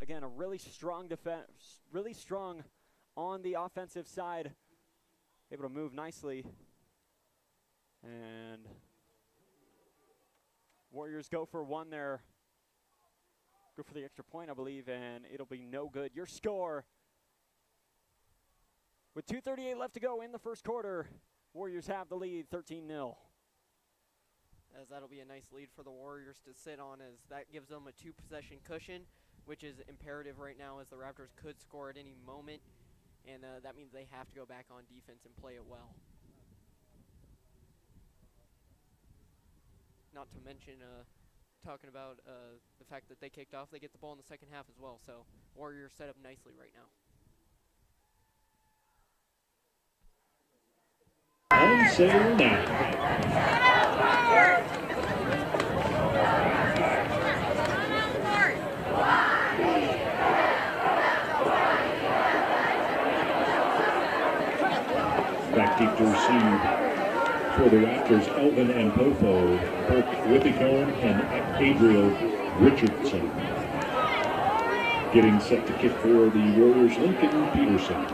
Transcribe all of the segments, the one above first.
again, a really strong defense, really strong on the offensive side, able to move nicely. And Warriors go for one there. Go for the extra point, I believe, and it'll be no good. Your score, with 2:38 left to go in the first quarter, Warriors have the lead, 13-0. As that'll be a nice lead for the Warriors to sit on, as that gives them a 2-possession cushion, which is imperative right now, as the Raptors could score at any moment, and that means they have to go back on defense and play it well. Not to mention, talking about the fact that they kicked off, they get the ball in the second half as well, so Warriors set up nicely right now. On sale now. Back deep to receive for the Raptors, Elvin and Pofo, Burke Whippicone, and Adriel Richardson. Getting set to kick for the Warriors, Lincoln Peterson.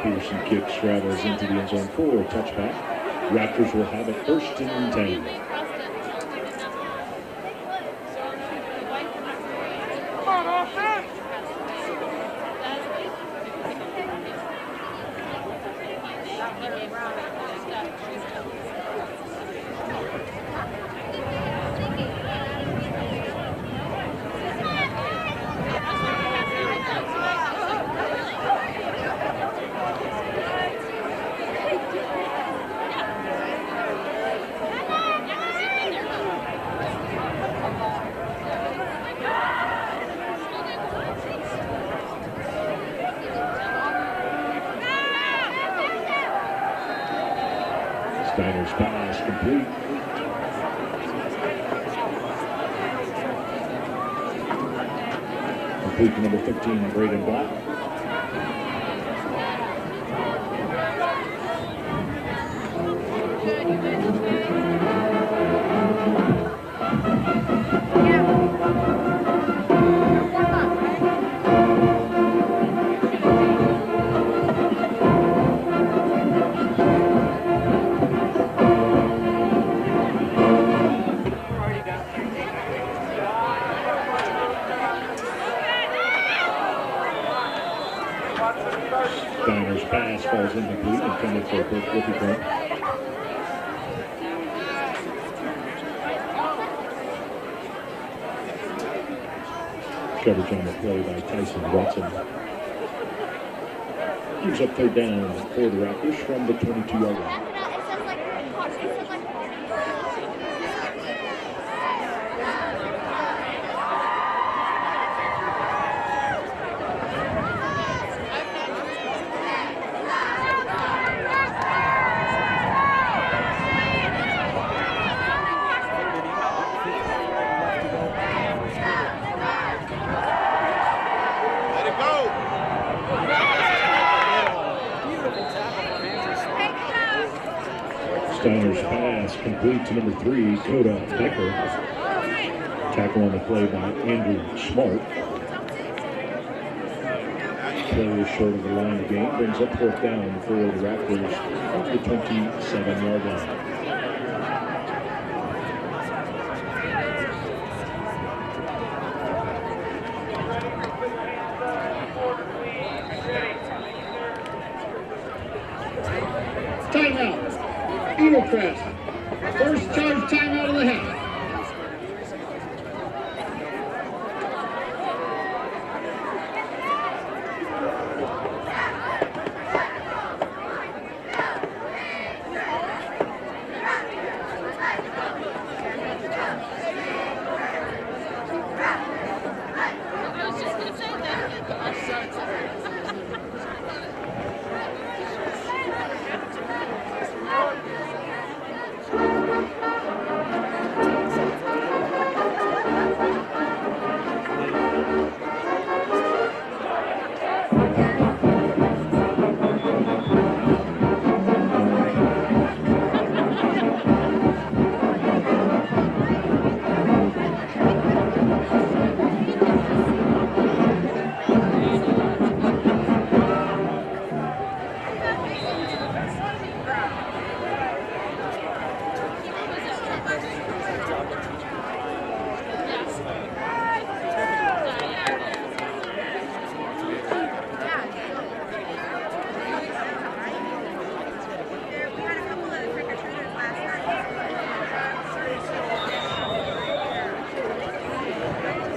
Peterson kick straddles into the end zone for a touchback. Raptors will have it first and 10. Steiner's pass complete. Complete to number 15, Braden Black. Steiner's pass falls incomplete, intended for Burke Whippicone. Coverage on the play by Tyson Watson. Gives up third down for the Raptors from the 22-yard line. Steiner's pass complete to number 3, Coda Decker. Tackle on the play by Andrew Smart. Play is short of the line of game, brings up fourth down for the Raptors at the 27-yard line. Timeout. Eaglecrest. First charge timeout of the half.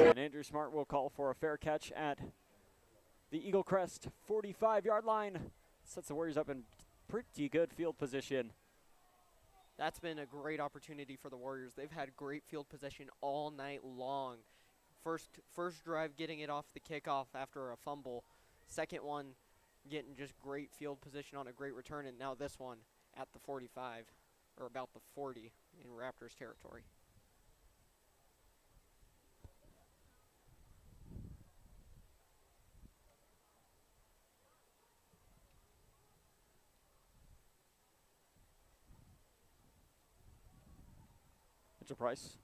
And Andrew Smart will call for a fair catch at the Eaglecrest 45-yard line. Sets the Warriors up in pretty good field position. That's been a great opportunity for the Warriors. They've had great field possession all night long. First drive getting it off the kickoff after a fumble. Second one getting just great field position on a great return. And now this one at the 45, or about the 40 in Raptors territory. Mitchell Price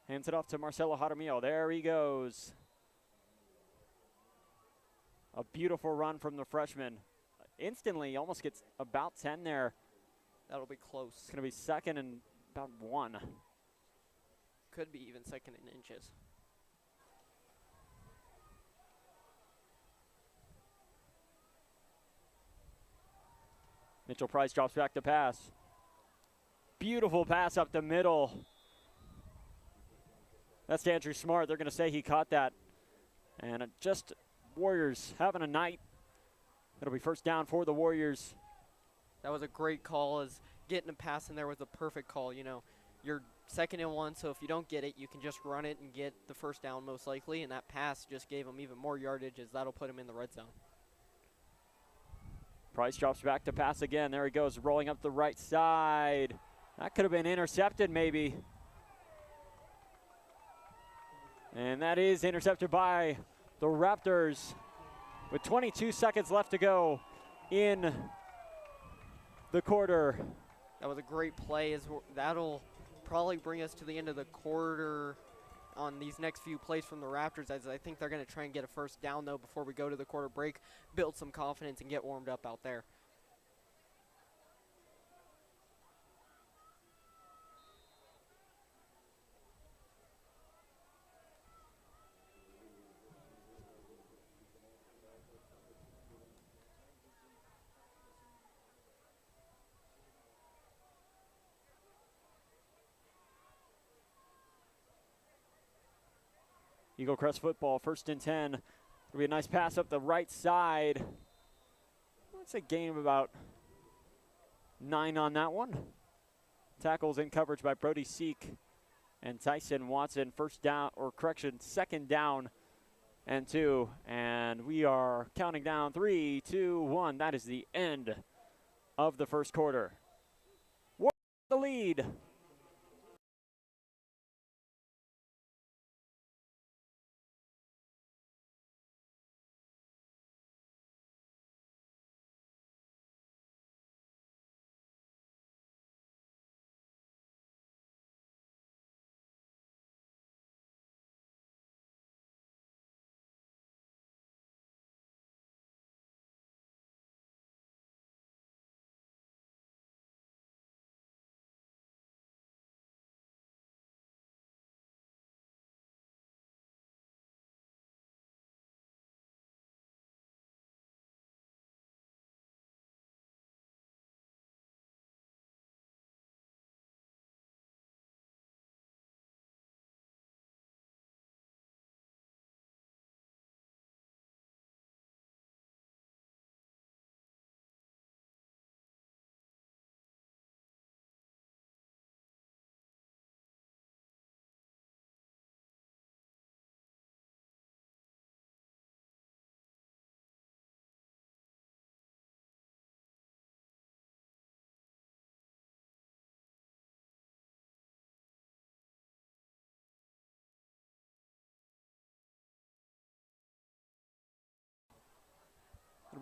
hands it off to Marcelo Jaramillo. There he goes. A beautiful run from the freshman. Instantly, almost gets about 10 there. That'll be close. It's going to be second and about 1. Could be even second in inches. Mitchell Price drops back to pass. Beautiful pass up the middle. That's Andrew Smart. They're going to say he caught that. And just Warriors having a night. It'll be first down for the Warriors. That was a great call, as getting a pass in there was a perfect call. You know, you're second and 1, so if you don't get it, you can just run it and get the first down most likely, and that pass just gave him even more yardage, as that'll put him in the red zone. Price drops back to pass again. There he goes, rolling up the right side. That could have been intercepted maybe. And that is intercepted by the Raptors with 22 seconds left to go in the quarter. That was a great play. That'll probably bring us to the end of the quarter on these next few plays from the Raptors, as I think they're going to try and get a first down, though, before we go to the quarter break, build some confidence, and get warmed up out there. Eaglecrest football, 1st and 10. It'll be a nice pass up the right side. It's a gain of about 9 on that one. Tackles in coverage by Brody Seek and Tyson Watson. Second down and 2. And we are counting down 3, 2, 1. That is the end of the first quarter. Warriors the lead.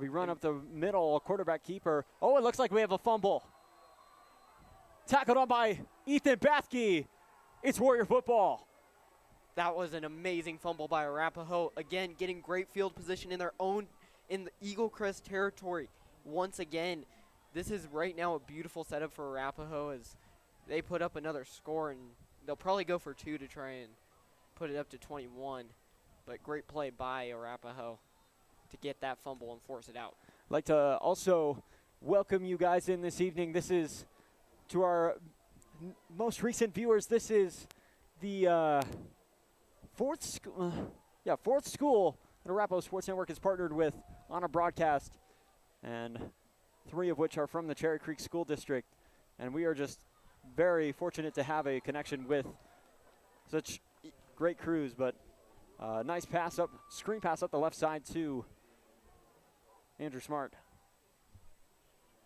We run up the middle, quarterback keeper. Oh, it looks like we have a fumble. Tackled on by Ethan Bathke. It's Warrior football. That was an amazing fumble by Arapahoe. Again, getting great field position in the Eaglecrest territory. Once again, this is right now a beautiful setup for Arapahoe as they put up another score, and they'll probably go for 2 to try and put it up to 21. But great play by Arapahoe to get that fumble and force it out. I'd like to also welcome you guys in this evening. This is, to our most recent viewers, this is the fourth school that Arapahoe Sports Network has partnered with on a broadcast, and 3 of which are from the Cherry Creek School District. And we are just very fortunate to have a connection with such great crews. But nice pass up, screen pass up the left side to Andrew Smart.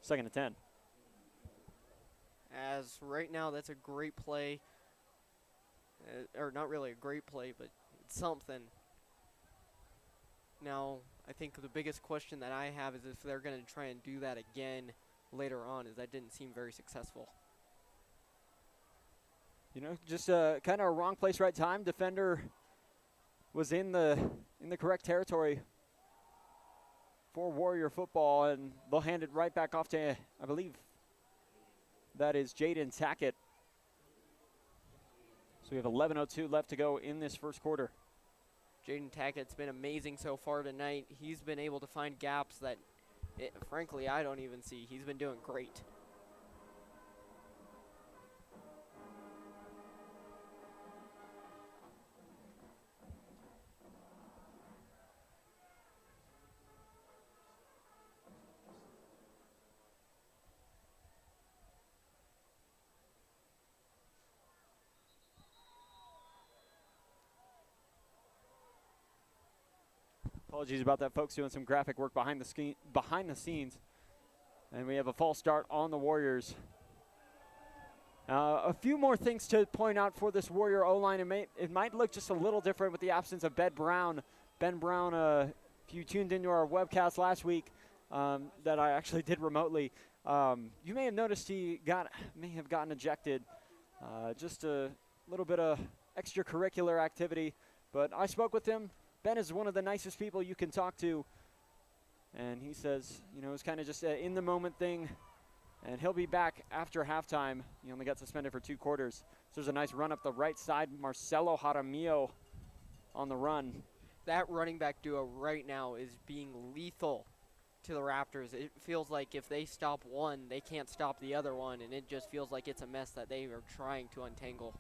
2nd and 10. As right now, that's a great play. Or not really a great play, but it's something. Now, I think the biggest question that I have is if they're going to try and do that again later on, as that didn't seem very successful. You know, just kind of a wrong place, right time. Defender was in the correct territory for Warrior football, and they'll hand it right back off to, I believe, that is Jaden Tackett. So we have 11:02 left to go in this first quarter. Jaden Tackett's been amazing so far tonight. He's been able to find gaps that, frankly, I don't even see. He's been doing great. Apologies about that, folks. Doing some graphic work behind the scenes. And we have a false start on the Warriors. A few more things to point out for this Warrior O-line. It might look just a little different with the absence of Ben Brown. Ben Brown, if you tuned into our webcast last week that I actually did remotely, you may have noticed he may have gotten ejected. Just a little bit of extracurricular activity. But I spoke with him. Ben is one of the nicest people you can talk to. And he says, you know, it's kind of just an in-the-moment thing. And he'll be back after halftime. He only got suspended for 2 quarters. So there's a nice run up the right side. Marcelo Jaramillo on the run. That running back duo right now is being lethal to the Raptors. It feels like if they stop one, they can't stop the other one. And it just feels like it's a mess that they are trying to untangle.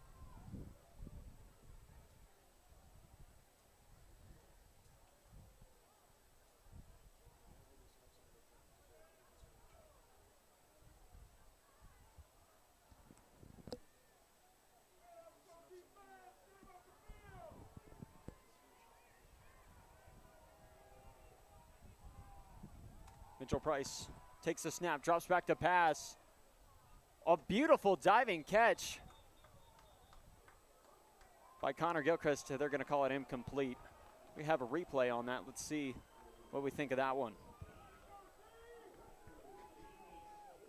Mitchell Price takes the snap, drops back to pass. A beautiful diving catch by Connor Gilchrist. They're going to call it incomplete. We have a replay on that. Let's see what we think of that one.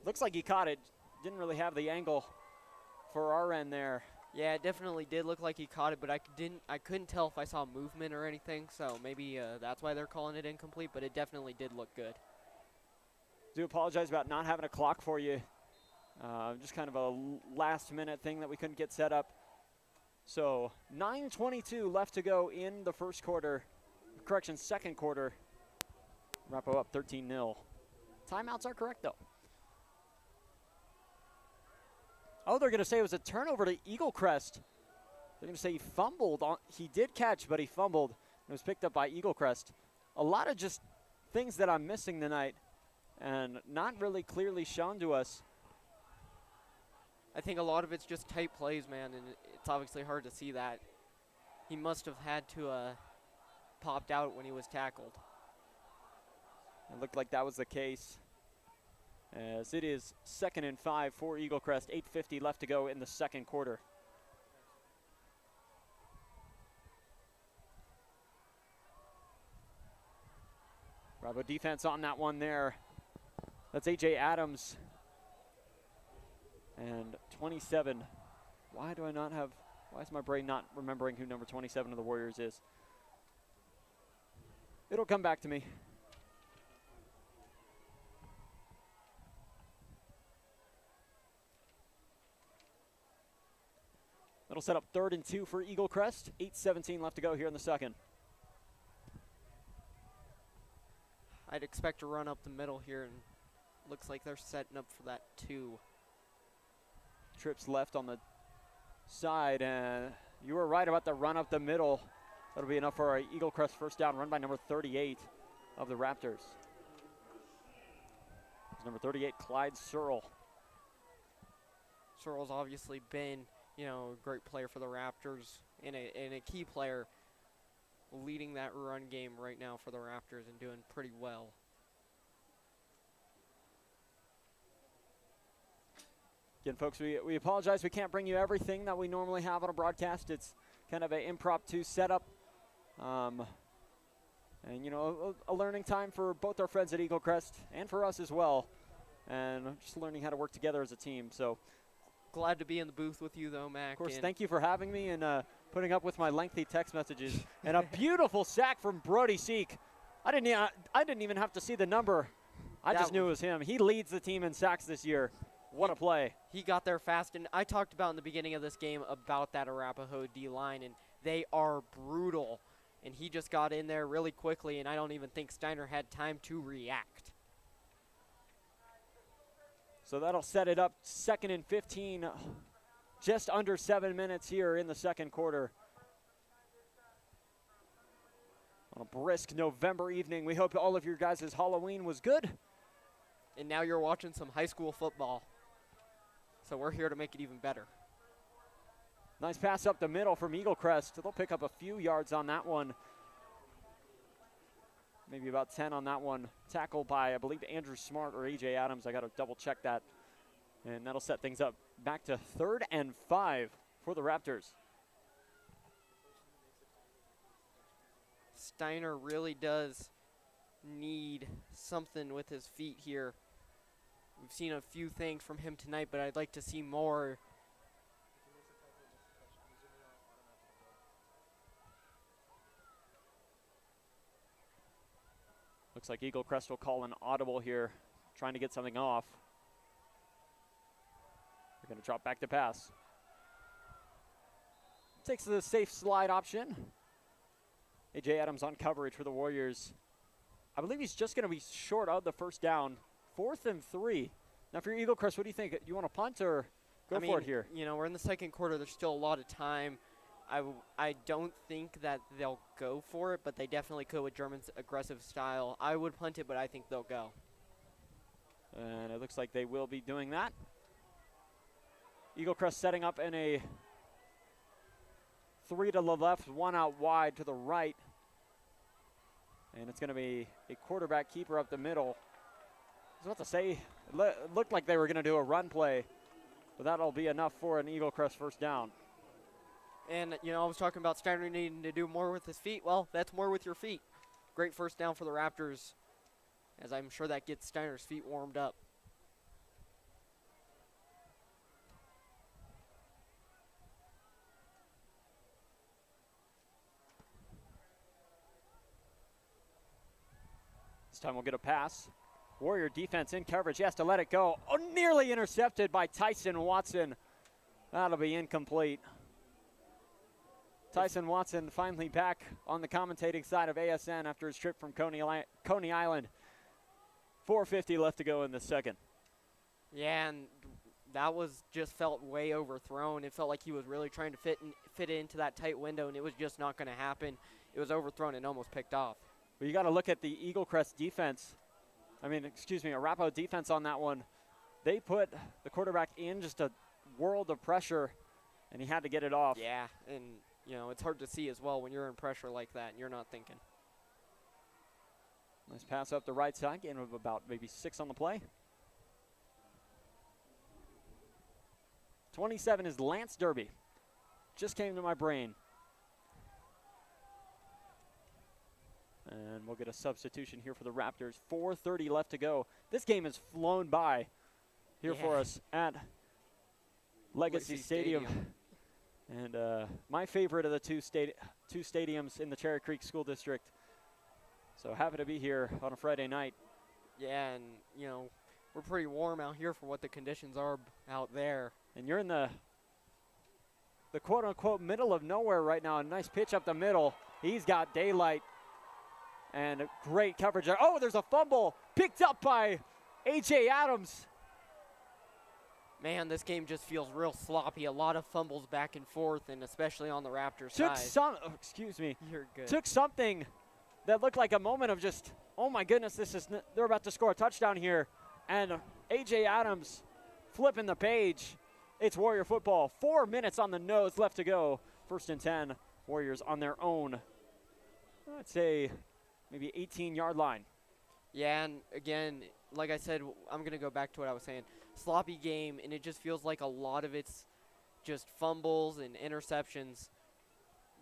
Looks like he caught it. Didn't really have the angle for our end there. Yeah, it definitely did look like he caught it, but I couldn't tell if I saw movement or anything, so maybe that's why they're calling it incomplete, but it definitely did look good. Do apologize about not having a clock for you. Just kind of a last-minute thing that we couldn't get set up. So 9:22 left to go in the first quarter. Correction, second quarter. Arapahoe up 13-0. Timeouts are correct, though. Oh, they're going to say it was a turnover to Eaglecrest. They're going to say he fumbled. He did catch, but he fumbled. It was picked up by Eaglecrest. A lot of just things that I'm missing tonight and not really clearly shown to us. I think a lot of it's just tight plays, man, and it's obviously hard to see that. He must have had to popped out when he was tackled. It looked like that was the case. As it is 2nd and 5 for Eaglecrest, 8:50 left to go in the second quarter. Bravo defense on that one there. That's A.J. Adams. And 27. Why is my brain not remembering who number 27 of the Warriors is? It'll come back to me. That'll set up 3rd and 2 for Eaglecrest. 8:17 left to go here in the second. I'd expect to run up the middle here, and looks like they're setting up for that 2. Trips left on the side, and you were right about the run up the middle. That'll be enough for our Eaglecrest first down, run by number 38 of the Raptors. It's number 38, Clyde Searle. Searle's obviously been, a great player for the Raptors and a key player leading that run game right now for the Raptors and doing pretty well. Again, folks, we apologize. We can't bring you everything that we normally have on a broadcast. It's kind of an impromptu setup. And, a learning time for both our friends at Eaglecrest and for us as well. And just learning how to work together as a team. So, glad to be in the booth with you, though, Mac. Of course, thank you for having me and putting up with my lengthy text messages. And a beautiful sack from Brody Seek. I didn't even have to see the number. I just knew it was him. He leads the team in sacks this year. What a play. He got there fast, and I talked about in the beginning of this game about that Arapahoe D-line, and they are brutal. And he just got in there really quickly, and I don't even think Steiner had time to react. So that'll set it up 2nd and 15, just under 7 minutes here in the second quarter. On a brisk November evening, we hope all of your guys' Halloween was good. And now you're watching some high school football. So we're here to make it even better. Nice pass up the middle from Eaglecrest. They'll pick up a few yards on that one. Maybe about 10 on that one. Tackled by, I believe, Andrew Smart or A.J. Adams. I got to double check that. And that'll set things up back to 3rd and 5 for the Raptors. Steiner really does need something with his feet here. We've seen a few things from him tonight, but I'd like to see more. Looks like Eaglecrest will call an audible here, trying to get something off. They're going to drop back to pass. Takes the safe slide option. A.J. Adams on coverage for the Warriors. I believe he's just going to be short of the first down. 4th and 3. Now, for your Eaglecrest, what do you think? You want to punt or go for it here? We're in the second quarter. There's still a lot of time. I don't think that they'll go for it, but they definitely could with German's aggressive style. I would punt it, but I think they'll go. And it looks like they will be doing that. Eaglecrest setting up in a 3 to the left, 1 out wide to the right. And it's going to be a quarterback keeper up the middle. I was about to say, it looked like they were going to do a run play, but that'll be enough for an Eaglecrest first down. And, I was talking about Steiner needing to do more with his feet. Well, that's more with your feet. Great first down for the Raptors, as I'm sure that gets Steiner's feet warmed up. This time we'll get a pass. Warrior defense in coverage. He has to let it go. Oh, nearly intercepted by Tyson Watson. That'll be incomplete. Tyson Watson finally back on the commentating side of ASN after his trip from Coney Island. 4:50 left to go in the second. Yeah, and that was just felt way overthrown. It felt like he was really trying to fit it into that tight window, and it was just not going to happen. It was overthrown and almost picked off. But you got to look at the Eaglecrest defense. Arapahoe defense on that one. They put the quarterback in just a world of pressure, and he had to get it off. Yeah, and it's hard to see as well when you're in pressure like that and you're not thinking. Nice pass up the right side, gain of about maybe 6 on the play. 27 is Lance Derby. Just came to my brain. And we'll get a substitution here for the Raptors. 4:30 left to go. This game has flown by here for us at Legacy Stadium. And my favorite of the two stadiums in the Cherry Creek School District. So happy to be here on a Friday night. Yeah, and, you know, we're pretty warm out here for what the conditions are out there. And you're in the quote-unquote middle of nowhere right now. A nice pitch up the middle. He's got daylight. And great coverage there. Oh, there's a fumble picked up by A.J. Adams. Man, this game just feels real sloppy. A lot of fumbles back and forth, and especially on the Raptors side. You're good. Took something that looked like a moment of just, oh my goodness, they're about to score a touchdown here. And A.J. Adams flipping the page. It's Warrior football. 4 minutes on the nose left to go. 1st and 10. Warriors on their own, I'd say, maybe 18-yard line. Yeah, and again, like I said, I'm going to go back to what I was saying. Sloppy game, and it just feels like a lot of it's just fumbles and interceptions.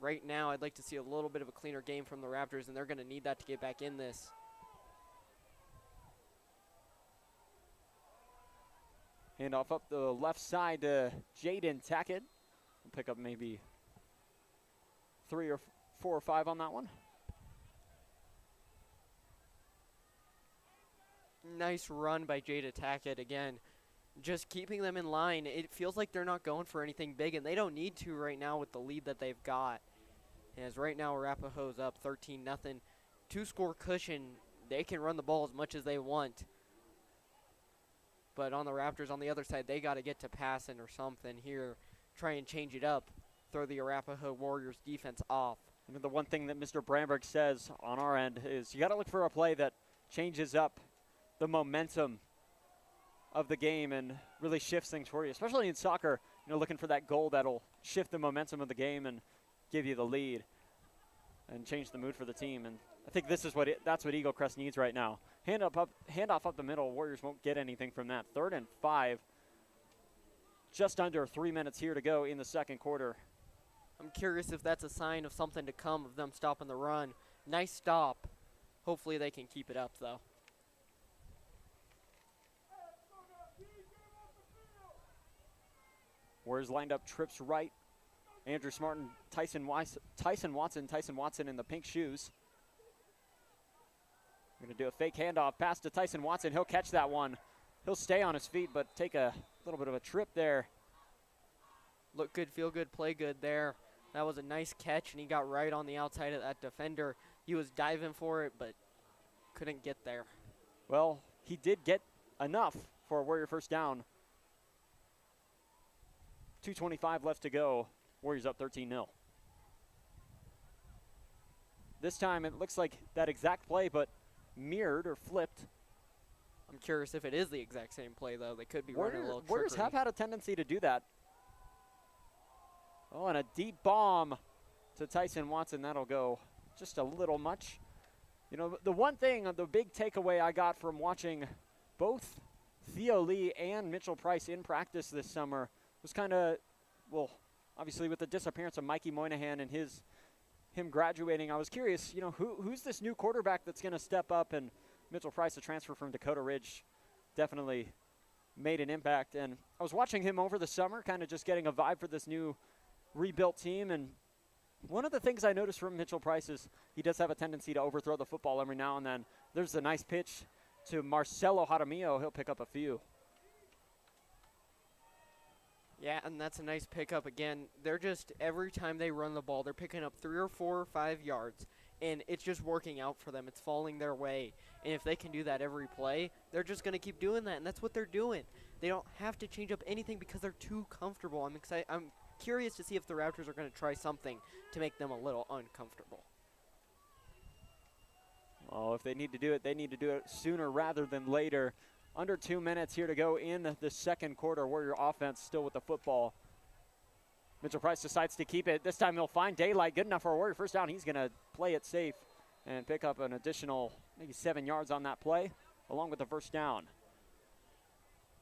Right now, I'd like to see a little bit of a cleaner game from the Raptors, and they're going to need that to get back in this. Handoff up the left side to Jaden Tackett. We'll pick up maybe 3 or 4 or 5 on that one. Nice run by Jada Tackett again. Just keeping them in line. It feels like they're not going for anything big, and they don't need to right now with the lead that they've got. As right now, Arapahoe's up 13-0. 2-score cushion. They can run the ball as much as they want. But on the Raptors, on the other side, they got to get to passing or something here. Try and change it up. Throw the Arapahoe Warriors defense off. And the one thing that Mr. Bramberg says on our end is you got to look for a play that changes up the momentum of the game and really shifts things for you, especially in soccer. You know, looking for that goal that'll shift the momentum of the game and give you the lead and change the mood for the team. And I think this is that's what Eaglecrest needs right now. Handoff up the middle. Warriors won't get anything from that. 3rd and 5. Just under 3 minutes here to go in the second quarter. I'm curious if that's a sign of something to come of them stopping the run. Nice stop. Hopefully they can keep it up, though. Warriors lined up trips right. Andrew Smart and Tyson Watson in the pink shoes. We're going to do a fake handoff pass to Tyson Watson. He'll catch that one. He'll stay on his feet, but take a little bit of a trip there. Look good, feel good, play good there. That was a nice catch, and he got right on the outside of that defender. He was diving for it, but couldn't get there. Well, he did get enough for a Warrior first down. 2:25 left to go. Warriors up 13-0. This time it looks like that exact play, but mirrored or flipped. I'm curious if it is the exact same play, though. They could be running a little trickery. Warriors have had a tendency to do that. Oh, and a deep bomb to Tyson Watson. That'll go just a little much. You know, the one thing, the big takeaway I got from watching both Theo Lee and Mitchell Price in practice this summer was kind of, well, obviously with the disappearance of Mikey Moynihan and him graduating, I was curious, you know, who's this new quarterback that's going to step up? And Mitchell Price, a transfer from Dakota Ridge, definitely made an impact. And I was watching him over the summer, kind of just getting a vibe for this new rebuilt team. And one of the things I noticed from Mitchell Price is he does have a tendency to overthrow the football every now and then. There's a nice pitch to Marcelo Jaramillo. He'll pick up a few. Yeah, and that's a nice pickup. Again, they're just, every time they run the ball, they're picking up 3 or 4 or 5 yards, and it's just working out for them. It's falling their way. And if they can do that every play, they're just going to keep doing that, and that's what they're doing. They don't have to change up anything because they're too comfortable. I'm excited. I'm curious to see if the Raptors are going to try something to make them a little uncomfortable. Oh, if they need to do it, they need to do it sooner rather than later. Under 2 minutes here to go in the second quarter. Warrior offense still with the football. Mitchell Price decides to keep it. This time he'll find daylight. Good enough for a Warrior first down. He's going to play it safe and pick up an additional maybe 7 yards on that play, along with the first down.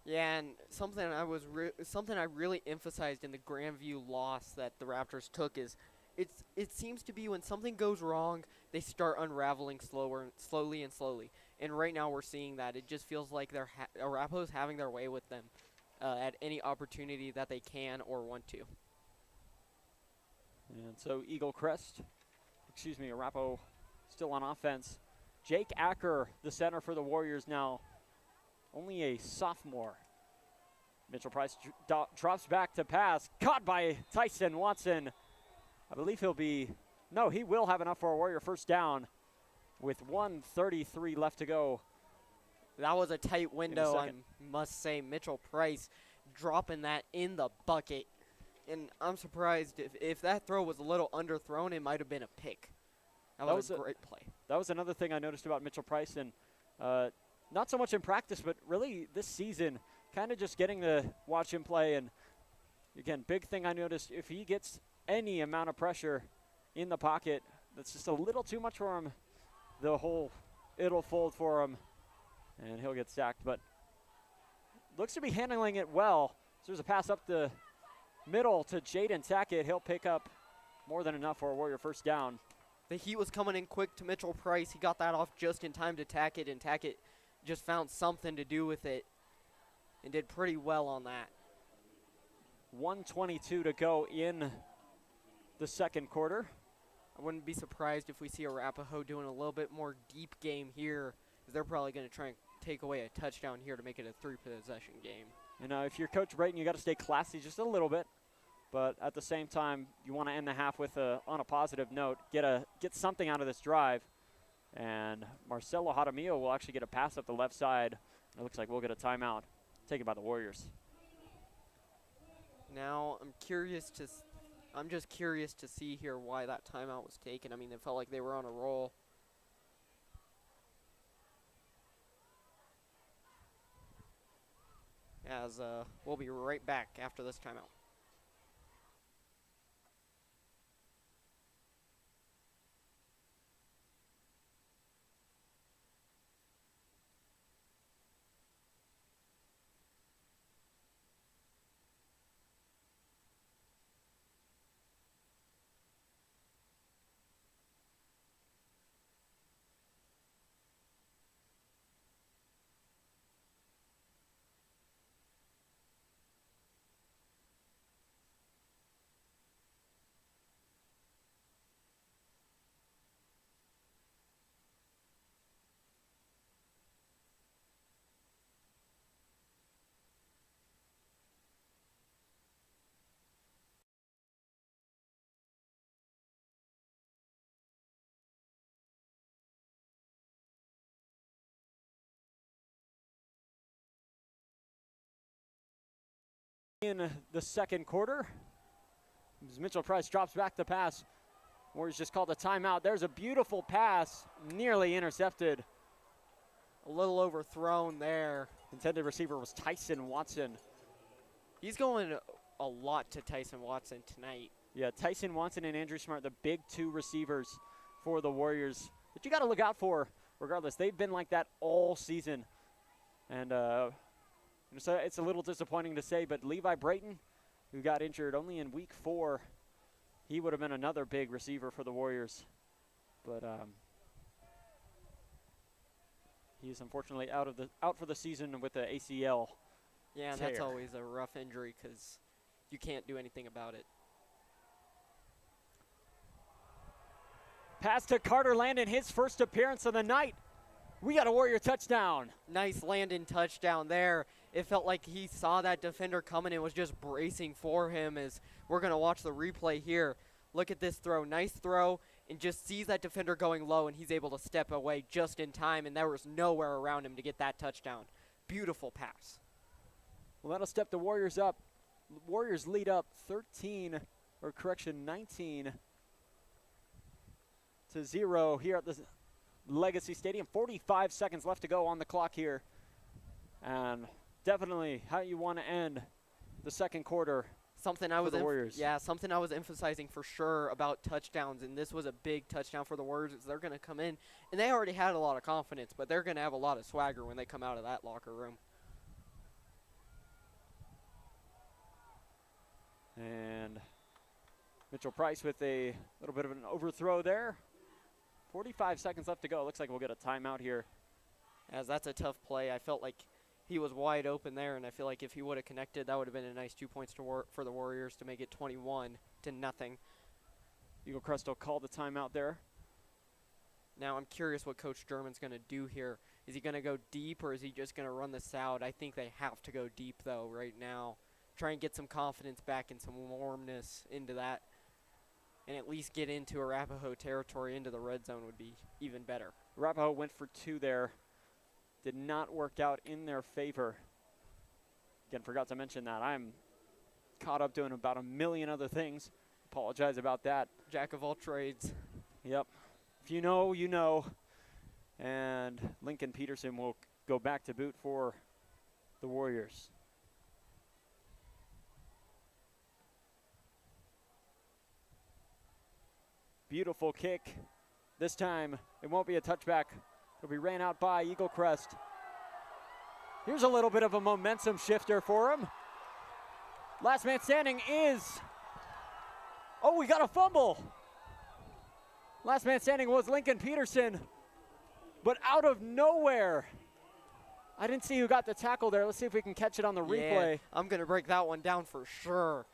Yeah, and something I really emphasized in the Grandview loss that the Raptors took is it seems to be when something goes wrong, they start unraveling slowly. And right now we're seeing that. It just feels like Arapahoe's having their way with them at any opportunity that they can or want to. And so Arapahoe still on offense. Jake Acker, the center for the Warriors now, only a sophomore. Mitchell Price drops back to pass, caught by Tyson Watson. I believe he will have enough for a Warrior first down with 1:33 left to go. That was a tight window, I must say. Mitchell Price dropping that in the bucket. And I'm surprised if that throw was a little underthrown, it might have been a pick. That was a great play. That was another thing I noticed about Mitchell Price, and not so much in practice, but really this season, kind of just getting to watch him play. And again, big thing I noticed, if he gets any amount of pressure in the pocket, that's just a little too much for him. It'll fold for him, and he'll get sacked. But looks to be handling it well. So there's a pass up the middle to Jaden Tackett. He'll pick up more than enough for a Warrior first down. The heat was coming in quick to Mitchell Price. He got that off just in time to Tackett, and Tackett just found something to do with it and did pretty well on that. 1:22 to go in the second quarter. I wouldn't be surprised if we see Arapahoe doing a little bit more deep game here, because they're probably going to try and take away a touchdown here to make it a 3-possession game. And if you're Coach Brayton, you got to stay classy just a little bit, but at the same time, you want to end the half with on a positive note, get something out of this drive. And Marcelo Jaramillo will actually get a pass up the left side. It looks like we'll get a timeout taken by the Warriors. Now I'm just curious to see here why that timeout was taken. I mean, it felt like they were on a roll. As we'll be right back after this timeout. In the second quarter, as Mitchell Price drops back the pass, Warriors just called a timeout. There's a beautiful pass, nearly intercepted. A little overthrown there. Intended receiver was Tyson Watson. He's going a lot to Tyson Watson tonight. Yeah, Tyson Watson and Andrew Smart, the big two receivers for the Warriors that you got to look out for regardless. They've been like that all season. And so it's a little disappointing to say, but Levi Brayton, who got injured only in week 4, he would have been another big receiver for the Warriors. But he's unfortunately out for the season with the ACL. Yeah, and that's always a rough injury because you can't do anything about it. Pass to Carter Landon, his first appearance of the night. We got a Warrior touchdown. Nice Landon touchdown there. It felt like he saw that defender coming and was just bracing for him. As we're going to watch the replay here. Look at this throw. Nice throw, and just sees that defender going low, and he's able to step away just in time, and there was nowhere around him to get that touchdown. Beautiful pass. Well, that'll step the Warriors up. Warriors lead up 19-0 here at the Legacy Stadium. 45 seconds left to go on the clock here. And definitely how you want to end the second quarter. Something I was emphasizing for sure about touchdowns, and this was a big touchdown for the Warriors. They're going to come in, and they already had a lot of confidence, but they're going to have a lot of swagger when they come out of that locker room. And Mitchell Price with a little bit of an overthrow there. 45 seconds left to go. Looks like we'll get a timeout here. As that's a tough play. I felt like he was wide open there, and I feel like if he would have connected, that would have been a nice 2 points for the Warriors to make it 21-0. Eaglecrest will call the timeout there. Now I'm curious what Coach German's going to do here. Is he going to go deep, or is he just going to run this out? I think they have to go deep, though, right now. Try and get some confidence back and some warmness into that, and at least get into Arapahoe territory, into the red zone would be even better. Arapahoe went for 2 there. Did not work out in their favor. Again, forgot to mention that. I'm caught up doing about a million other things. Apologize about that. Jack of all trades. Yep. If you know, you know. And Lincoln Peterson will go back to boot for the Warriors. Beautiful kick. This time, it won't be a touchback. It'll be ran out by Eaglecrest. Here's a little bit of a momentum shifter for him. Last man standing is, oh, we got a fumble. Last man standing was Lincoln Peterson, but out of nowhere. I didn't see who got the tackle there. Let's see if we can catch it on the replay. I'm going to break that one down for sure.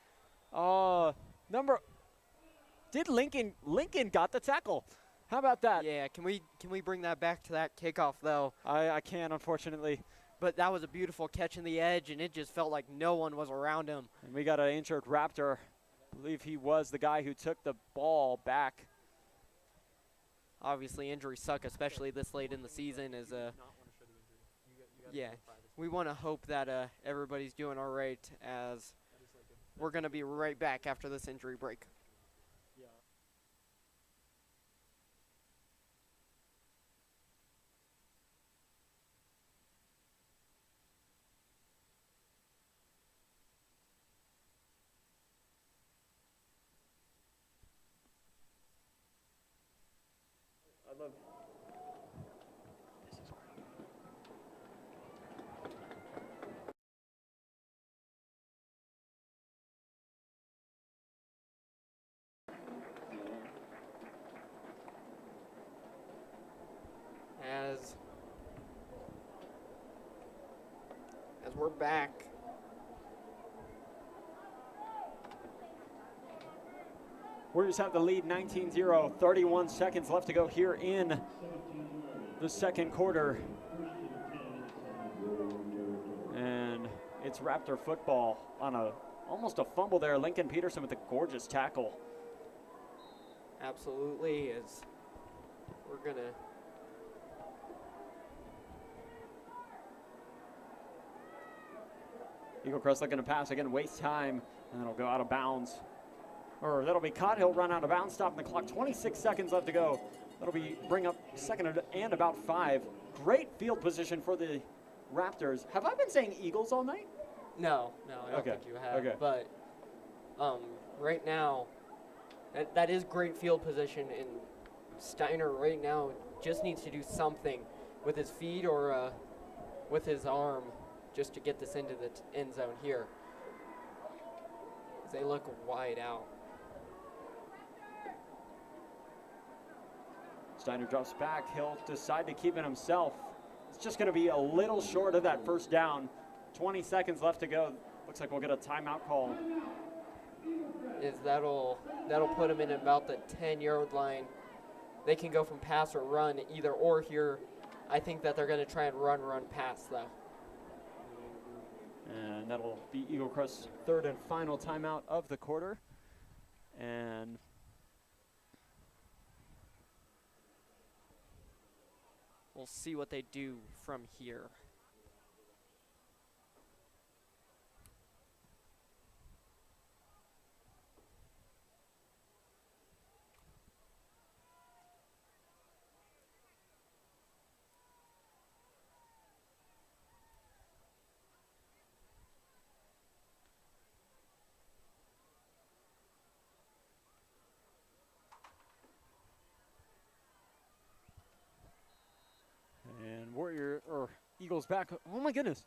Did Lincoln got the tackle? How about that? Yeah, can we bring that back to that kickoff, though? I can't, unfortunately. But that was a beautiful catch in the edge, and it just felt like no one was around him. And we got an injured Raptor. I believe he was the guy who took the ball back. Obviously, injuries suck, especially this late in the season. Yeah, we want to hope that everybody's doing all right, as we're going to be right back after this injury break. As we're back. Warriors have the lead 19-0, 31 seconds left to go here in the second quarter. And it's Raptor football on almost a fumble there. Lincoln Peterson with a gorgeous tackle. Absolutely, as we're gonna Eaglecrest looking to pass again, waste time, and it'll go out of bounds. Or that'll be caught, he'll run out of bounds, stopping the clock, 26 seconds left to go. That'll bring up second and about 5. Great field position for the Raptors. Have I been saying Eagles all night? No, I don't think you have. Okay. But right now, that is great field position, and Steiner right now just needs to do something with his feet or with his arm just to get this into the end zone here. They look wide out. Steiner drops back. He'll decide to keep it himself. It's just going to be a little short of that first down. 20 seconds left to go. Looks like we'll get a timeout call. That'll put him in about the 10-yard line. They can go from pass or run, either or here. I think that they're going to try and run pass, though. And that'll be Eaglecrest's third and final timeout of the quarter. And we'll see what they do from here. Eagles back. Oh my goodness.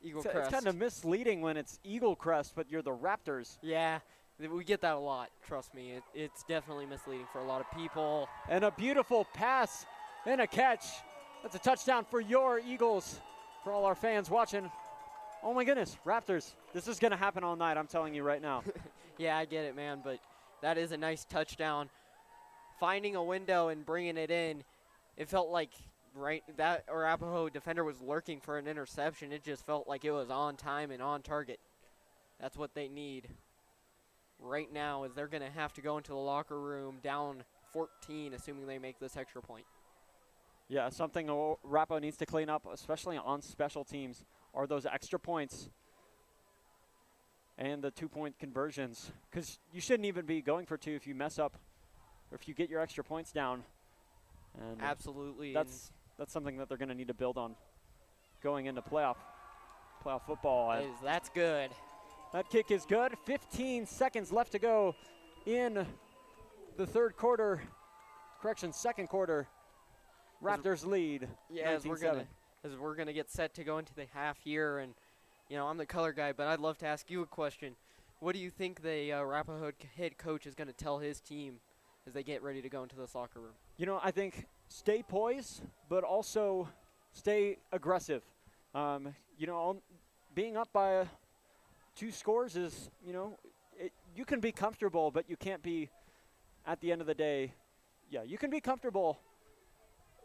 Eaglecrest. It's kind of misleading when it's Eaglecrest, but you're the Raptors. Yeah, We get that a lot, trust me. It's definitely misleading for a lot of people. And a beautiful pass and a catch. That's a touchdown for your Eagles. For all our fans watching. Oh my goodness, Raptors. This is going to happen all night, I'm telling you right now. Yeah, I get it, man, but that is a nice touchdown. Finding a window and bringing it in, it felt like that Arapahoe defender was lurking for an interception. It just felt like it was on time and on target. That's what they need right now, is they're going to have to go into the locker room down 14, assuming they make this extra point. Yeah, something Arapahoe needs to clean up, especially on special teams, are those extra points and the 2-point conversions. Because you shouldn't even be going for 2 if you mess up or if you get your extra points down. And absolutely. That's something that they're going to need to build on going into playoff football. That's good. That kick is good. 15 seconds left to go in the third quarter. Correction, second quarter. Raptors lead. Yeah, as we're gonna get set to go into the half here, and I'm the color guy, but I'd love to ask you a question. What do you think the Arapahoe head coach is gonna tell his team as they get ready to go into this locker room? I think stay poised, but also stay aggressive. Being up by 2 scores is, you can be comfortable, but you can't be, at the end of the day, you can be comfortable,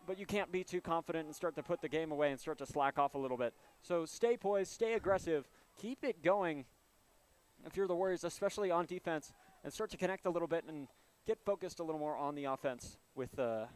but you can't be too confident and start to put the game away and start to slack off a little bit. So stay poised, stay aggressive, keep it going if you're the Warriors, especially on defense, and start to connect a little bit and get focused a little more on the offense with some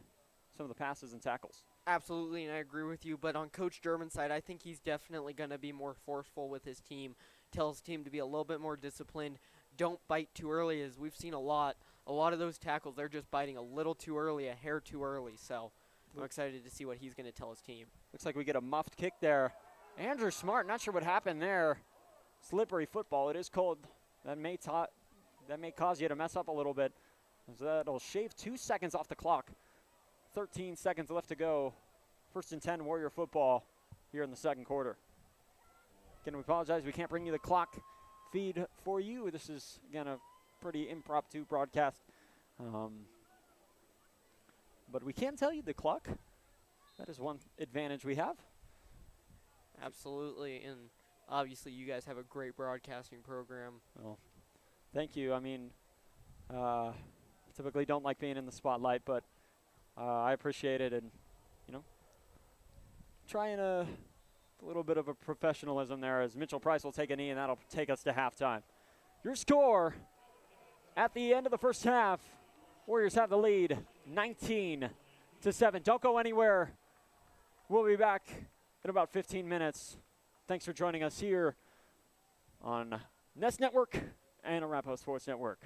of the passes and tackles. Absolutely, and I agree with you, but on Coach German's side, I think he's definitely going to be more forceful with his team, tell his team to be a little bit more disciplined, don't bite too early, as we've seen a lot of those tackles, they're just biting a little too early, a hair too early, so I'm excited to see what he's going to tell his team. Looks like we get a muffed kick there. Andrew Smart, not sure what happened there. Slippery football, it is cold. That may cause you to mess up a little bit. So that'll shave 2 seconds off the clock. 13 seconds left to go. 1st and 10 Warrior football here in the second quarter. Again, we apologize. We can't bring you the clock feed for you. This is, again, a pretty impromptu broadcast. But we can tell you the clock. That is one advantage we have. Absolutely, and obviously you guys have a great broadcasting program. Well, thank you. I mean, typically don't like being in the spotlight, but I appreciate it, and trying a little bit of a professionalism there as Mitchell Price will take a knee, and that'll take us to halftime. Your score at the end of the first half, Warriors have the lead, 19-7. Don't go anywhere. We'll be back in about 15 minutes. Thanks for joining us here on Nest Network and Arapahoe Sports Network.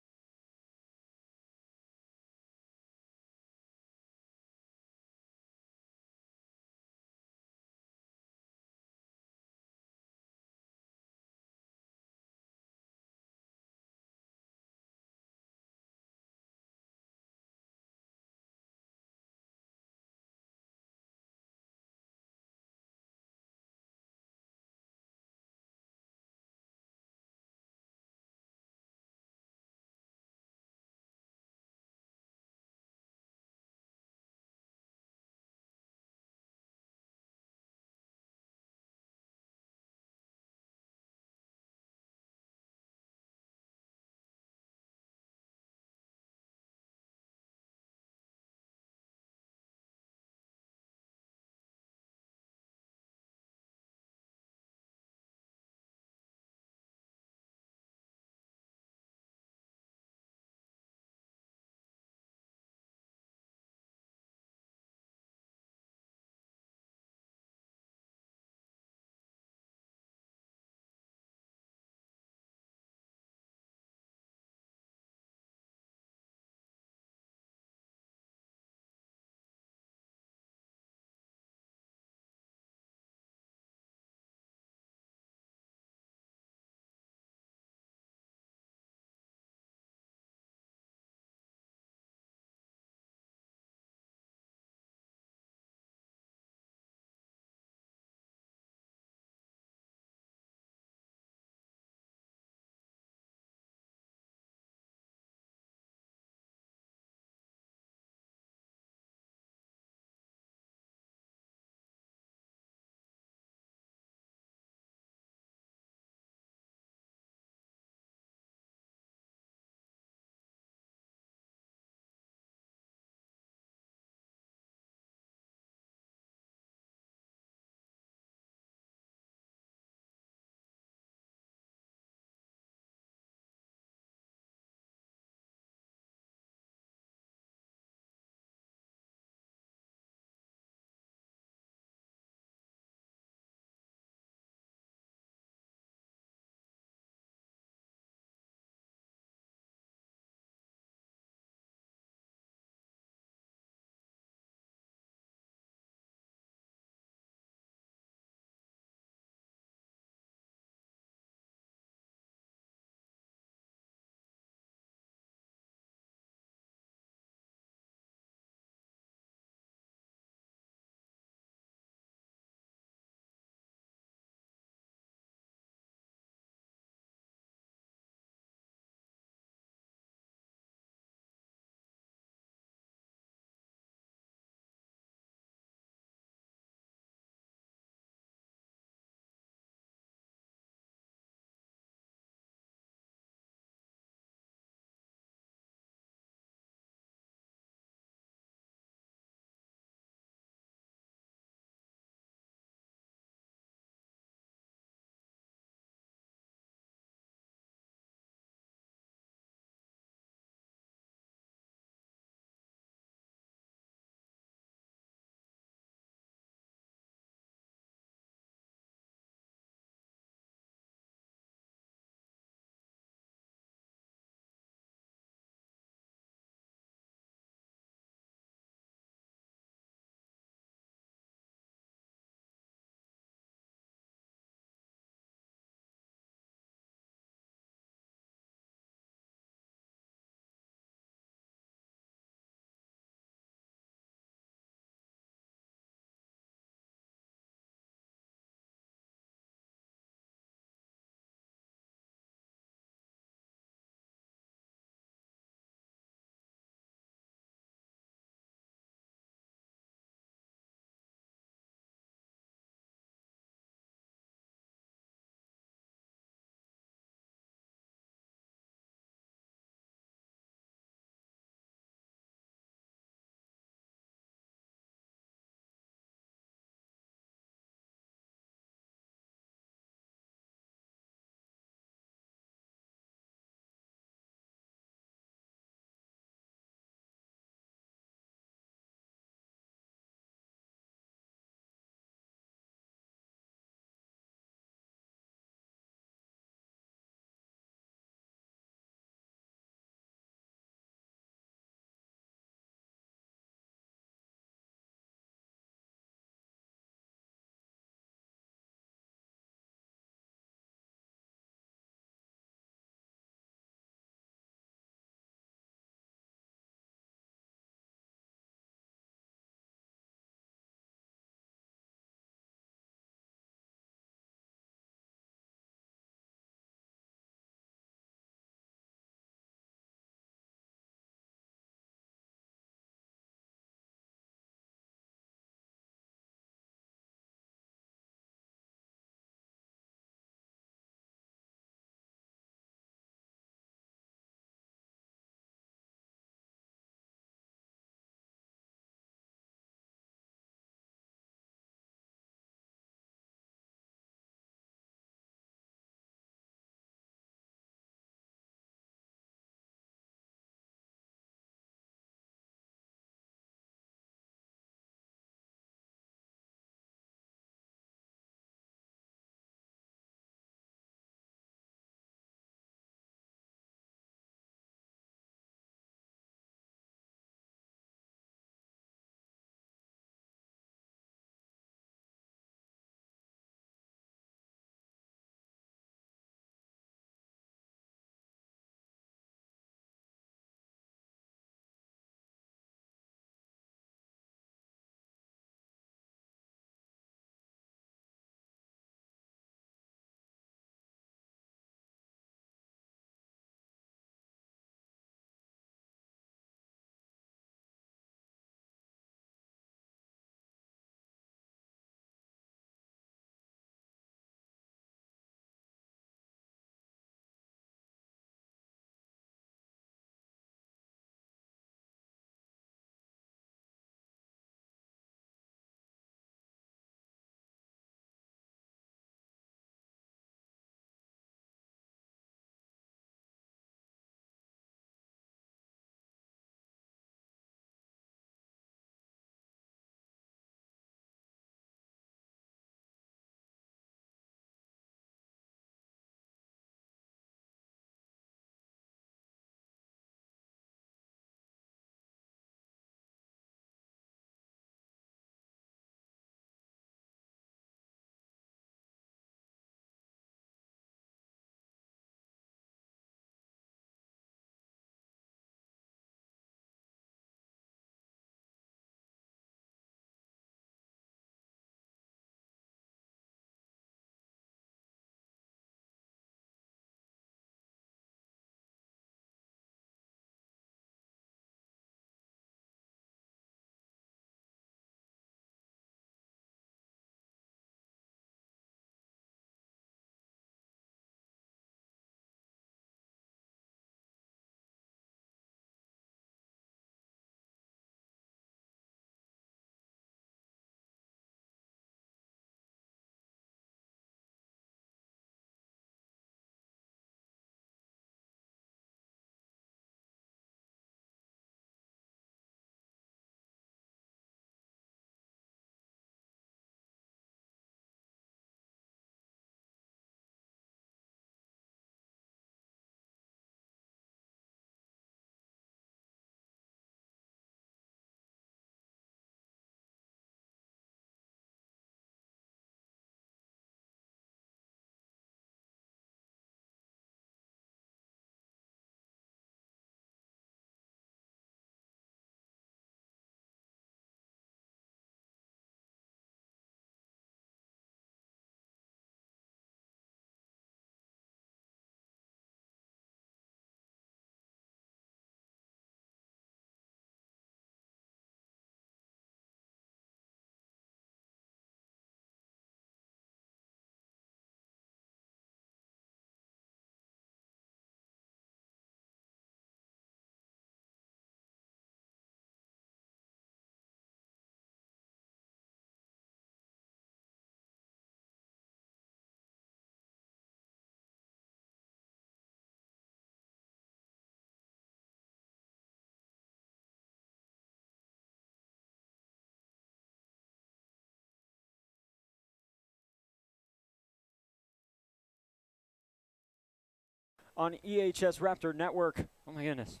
on EHS Raptor Network. Oh, my goodness.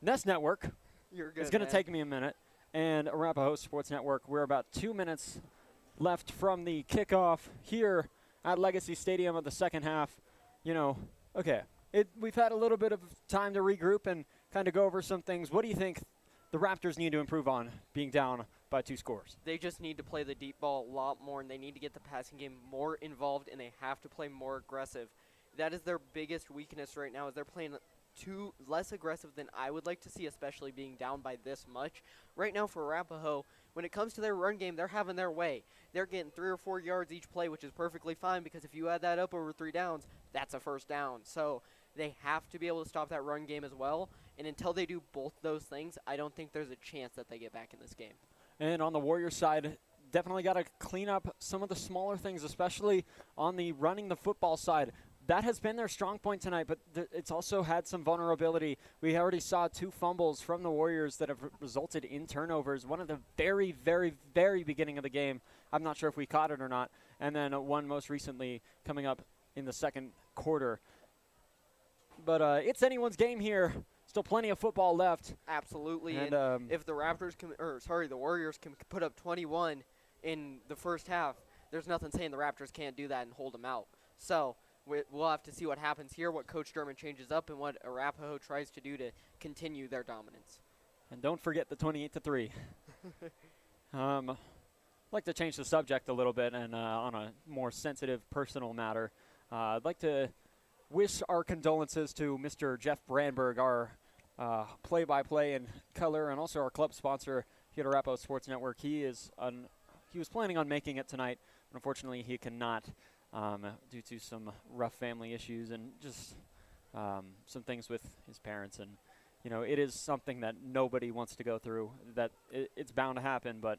Nest Network. You're good, It's going to man. take me a minute. And Arapahoe Sports Network. We're about 2 minutes left from the kickoff here at Legacy Stadium of the second half. You know, okay, we've had a little bit of time to regroup and kind of go over some things. What do you think the Raptors need to improve on being down by 2 scores? They just need to play the deep ball a lot more, and they need to get the passing game more involved, and they have to play more aggressive. That is their biggest weakness right now, is they're playing less aggressive than I would like to see, especially being down by this much. Right now for Arapahoe, when it comes to their run game, they're having their way. They're getting 3 or 4 yards each play, which is perfectly fine, because if you add that up over 3 downs, that's a first down. So they have to be able to stop that run game as well, and until they do both those things, I don't think there's a chance that they get back in this game. And on the Warriors side, definitely got to clean up some of the smaller things, especially on the running the football side. That has been their strong point tonight, but it's also had some vulnerability. We already saw 2 fumbles from the Warriors that have resulted in turnovers. One at the very, very, very beginning of the game. I'm not sure if we caught it or not. And then one most recently coming up in the second quarter. But it's anyone's game here. Still plenty of football left. Absolutely. And if the the Warriors can put up 21 in the first half, there's nothing saying the Raptors can't do that and hold them out. So we'll have to see what happens here, what Coach Derman changes up, and what Arapahoe tries to do to continue their dominance. And don't forget the 28-3. I'd like to change the subject a little bit and on a more sensitive personal matter. I'd like to wish our condolences to Mr. Jeff Brandberg, our play-by-play and color, and also our club sponsor here at Arapahoe Sports Network. He was planning on making it tonight. Unfortunately, he cannot due to some rough family issues and just some things with his parents. And, you know, it is something that nobody wants to go through. That it's bound to happen, but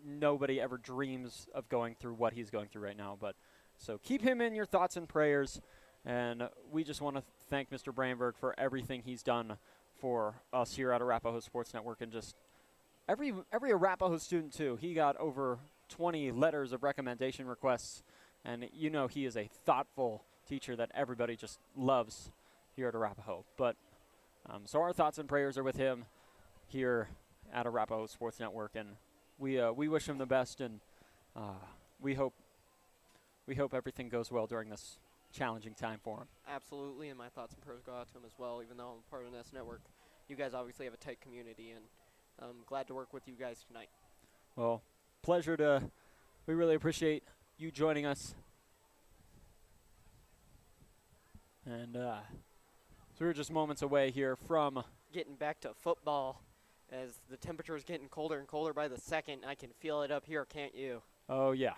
nobody ever dreams of going through what he's going through right now. But so keep him in your thoughts and prayers. And we just want to thank Mr. Brandberg for everything he's done for us here at Arapahoe Sports Network, and just every Arapahoe student too. He got over 20 letters of recommendation requests, and you know he is a thoughtful teacher that everybody just loves here at Arapahoe. But so our thoughts and prayers are with him here at Arapahoe Sports Network, and we wish him the best, and we hope everything goes well during this challenging time for him. Absolutely, and my thoughts and prayers go out to him as well, even though I'm part of the Nest Network. You guys obviously have a tight community, and I'm glad to work with you guys tonight. Well, we really appreciate you joining us. And so we're just moments away here from getting back to football as the temperature is getting colder and colder by the second. I can feel it up here, can't you? Oh, yeah.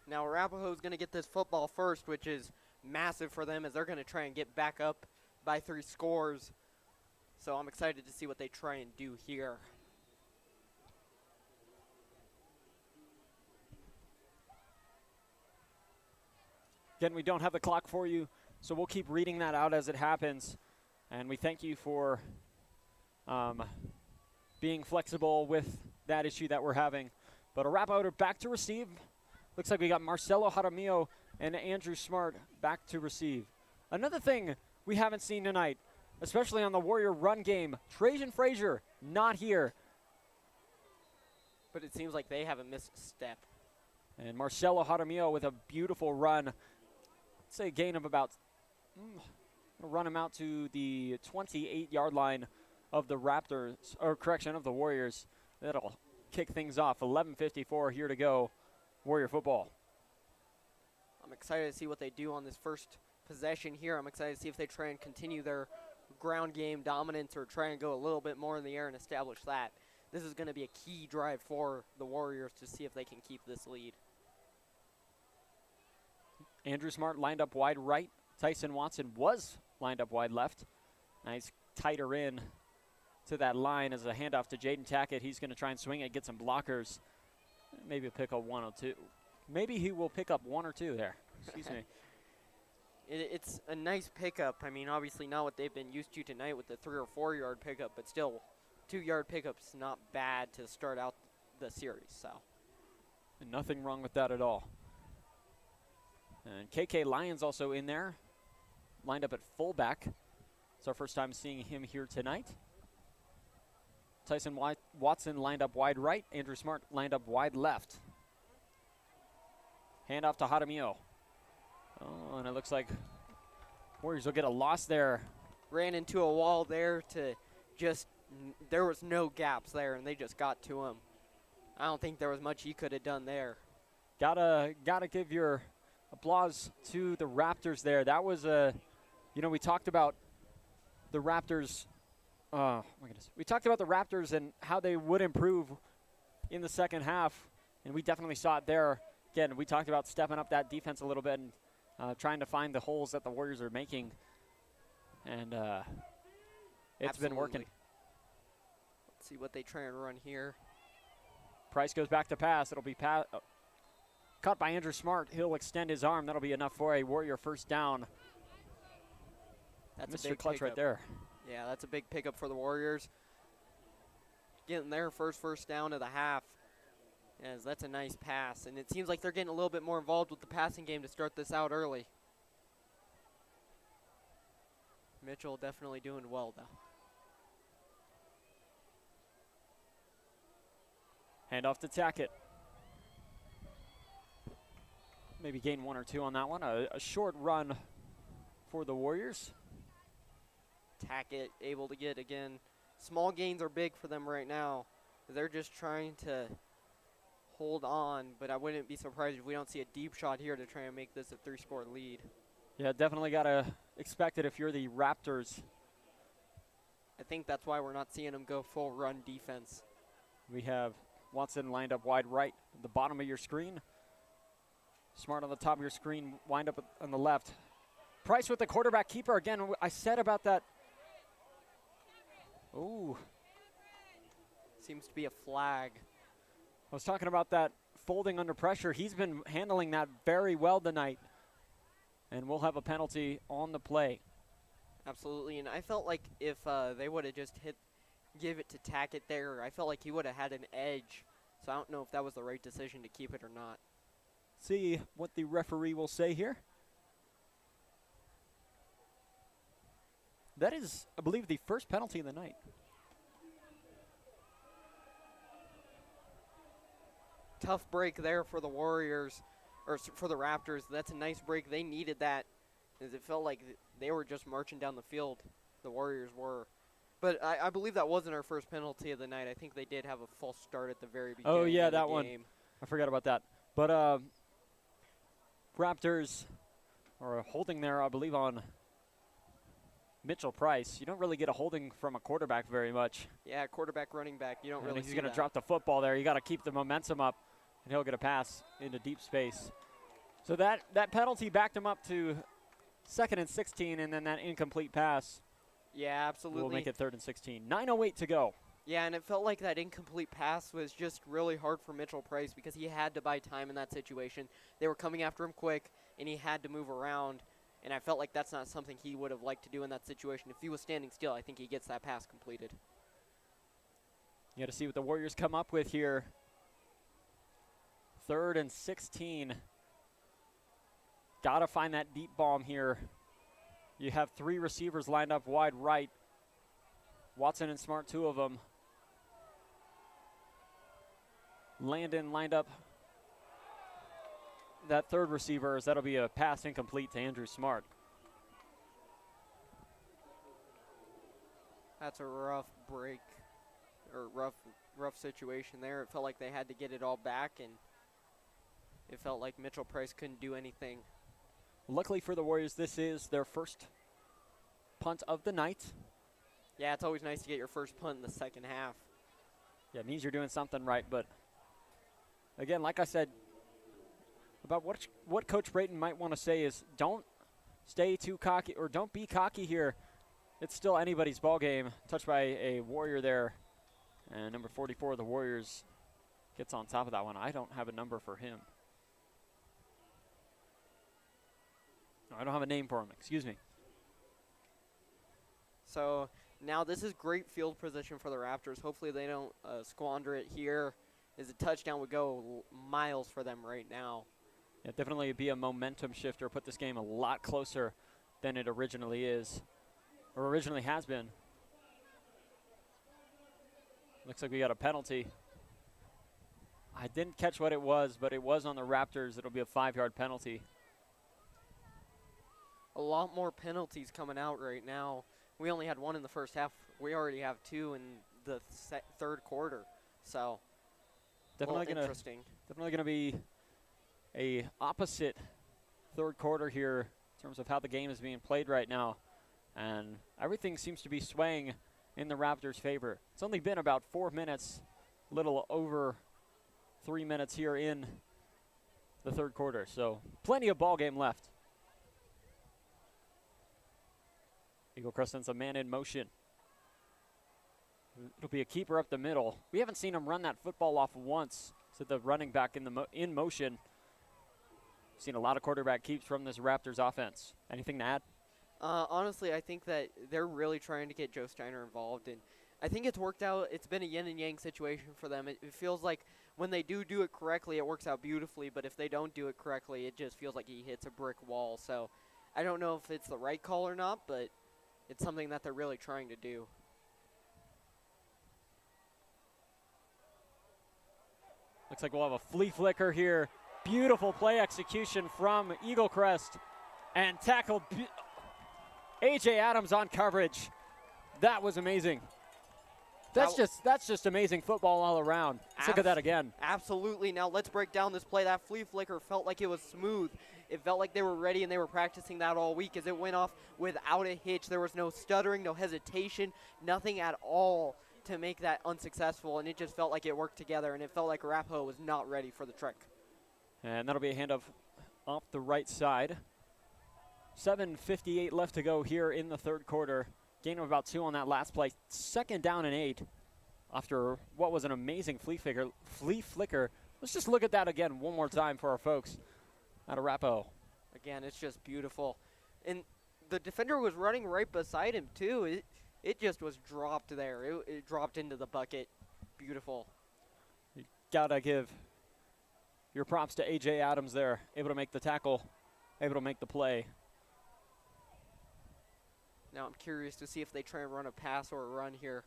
Now, Arapahoe's going to get this football first, which is massive for them, as they're going to try and get back up by 3 scores. So I'm excited to see what they try and do here. Again, we don't have the clock for you, so we'll keep reading that out as it happens. And we thank you for being flexible with that issue that we're having. But Arapahoe are back to receive. Looks like we got Marcelo Jaramillo and Andrew Smart back to receive. Another thing we haven't seen tonight, especially on the Warrior run game, Trajan Frazier not here. But it seems like they haven't missed a step. And Marcelo Jaramillo with a beautiful run. Let's say a gain of about, run him out to the 28-yard line of the Raptors, or correction, of the Warriors. That'll kick things off. 11:54 here to go. Warrior football. I'm excited to see what they do on this first possession here. I'm excited to see if they try and continue their ground game dominance or try and go a little bit more in the air and establish that. This is going to be a key drive for the Warriors to see if they can keep this lead. Andrew Smart lined up wide right. Tyson Watson was lined up wide left. Nice tighter in to that line as a handoff to Jaden Tackett. He's going to try and swing it, get some blockers. Maybe pick up 1 or 2. Maybe he will pick up 1 or 2 there. Excuse me. It's a nice pickup. I mean, obviously not what they've been used to tonight with the 3 or 4 yard pickup, but still 2-yard pickup's not bad to start out the series. So. And nothing wrong with that at all. And KK Lyons also in there, lined up at fullback. It's our first time seeing him here tonight. Tyson Watson lined up wide right. Andrew Smart lined up wide left. Hand off to Jaramillo. Oh, and it looks like Warriors will get a loss there. Ran into a wall there there was no gaps there, and they just got to him. I don't think there was much he could have done there. Gotta give your applause to the Raptors there. That was we talked about the Raptors. Oh my goodness. We talked about the Raptors and how they would improve in the second half, and we definitely saw it there. Again, we talked about stepping up that defense a little bit and trying to find the holes that the Warriors are making. And it's been working. Let's see what they try and run here. Price goes back to pass. It'll be caught by Andrew Smart. He'll extend his arm. That'll be enough for a Warrior first down. That's Mr. a big Clutch pickup. right there. Yeah, that's a big pickup for the Warriors. Getting their first down of the half. As that's a nice pass. And it seems like they're getting a little bit more involved with the passing game to start this out early. Mitchell definitely doing well, though. Hand off to Tackett. Maybe gain 1 or 2 on that one. A short run for the Warriors. Tackett able to get, again, small gains are big for them right now. They're just trying to hold on, but I wouldn't be surprised if we don't see a deep shot here to try and make this a 3-score lead. Yeah, definitely got to expect it if you're the Raptors. I think that's why we're not seeing them go full run defense. We have Watson lined up wide right at the bottom of your screen. Smart on the top of your screen, wind up on the left. Price with the quarterback keeper. Again, I said about that. Ooh. Seems to be a flag. I was talking about that folding under pressure. He's been handling that very well tonight. And we'll have a penalty on the play. Absolutely, and I felt like if they would have just give it to Tackett there, I felt like he would have had an edge. So I don't know if that was the right decision to keep it or not. See what the referee will say here. That is, I believe, the first penalty of the night. Tough break there for the Warriors, or for the Raptors. That's a nice break. They needed that, as it felt like they were just marching down the field. The Warriors were. But I believe that wasn't our first penalty of the night. I think they did have a false start at the very beginning. Oh, yeah, of the that one. game. I forgot about that. But Raptors are holding there, I believe, on Mitchell Price. You don't really get a holding from a quarterback very much. Yeah, quarterback, running back. You don't really see He's going to that. drop the football there. You got to keep the momentum up, and he'll get a pass into deep space. So that penalty backed him up to 2nd and 16, and then that incomplete pass Yeah, absolutely. will make it 3rd and 16. 9:08 to go. Yeah, and it felt like that incomplete pass was just really hard for Mitchell Price because he had to buy time in that situation. They were coming after him quick, and he had to move around. And I felt like that's not something he would have liked to do in that situation. If he was standing still, I think he gets that pass completed. You got to see what the Warriors come up with here. 3rd and 16. Got to find that deep bomb here. You have 3 receivers lined up wide right. Watson and Smart, 2 of them. Landon lined up that 3rd receiver, as that'll be a pass incomplete to Andrew Smart. That's a rough break, or rough situation there. It felt like they had to get it all back, and it felt like Mitchell Price couldn't do anything. Luckily for the Warriors, this is their first punt of the night. Yeah, it's always nice to get your first punt in the second half. Yeah, it means you're doing something right, but again, like I said, about what Coach Brayton might want to say is don't stay too cocky, or don't be cocky here. It's still anybody's ball game. Touched by a Warrior there, and number 44 of the Warriors gets on top of that one. I don't have a number for him. No, I don't have a name for him. Excuse me. So Now this is great field position for the Raptors. Hopefully they don't squander it here, as a touchdown would go miles for them right now. Yeah, definitely be a momentum shifter, put this game a lot closer than it originally is, or originally has been. Looks like we got a penalty. I didn't catch what it was, but it was on the Raptors. It'll be a 5-yard penalty. A lot more penalties coming out right now. We only had one in the first half. We already have 2 in the third quarter. So, Definitely gonna be a opposite third quarter here in terms of how the game is being played right now, and everything seems to be swaying in the Raptors' favor. It's only been about 4 minutes, a little over 3 minutes here in the third quarter, so plenty of ball game left. Eaglecrest sends a man in motion. It'll be a keeper up the middle. We haven't seen him run that football off once. So the running back in motion. Seen a lot of quarterback keeps from this Raptors offense. Anything to add? Honestly, I think that they're really trying to get Joe Steiner involved, and I think it's worked out. It's been a yin and yang situation for them. It feels like when they do it correctly, it works out beautifully, but if they don't do it correctly, it just feels like he hits a brick wall. So I don't know if it's the right call or not, but it's something that they're really trying to do. Looks like we'll have a flea flicker here. Beautiful play execution from Eaglecrest, and tackled A.J. Adams on coverage. That was amazing. That's just amazing football all around. Let's look at that again. Absolutely. Now let's break down this play. That flea flicker felt like it was smooth. It felt like they were ready and they were practicing that all week as it went off without a hitch. There was no stuttering, no hesitation, nothing at all to make that unsuccessful, and it just felt like it worked together, and it felt like Arapahoe was not ready for the trick. And that'll be a handoff off the right side. 7:58 left to go here in the third quarter. Gain of about 2 on that last play. 2nd down and 8 after what was an amazing flea flicker. Let's just look at that again one more time for our folks at Arapahoe. Again, it's just beautiful. And the defender was running right beside him, too. It just was dropped there. It dropped into the bucket. Beautiful. You gotta give your props to A.J. Adams there. Able to make the tackle, able to make the play. Now I'm curious to see if they try and run a pass or a run here.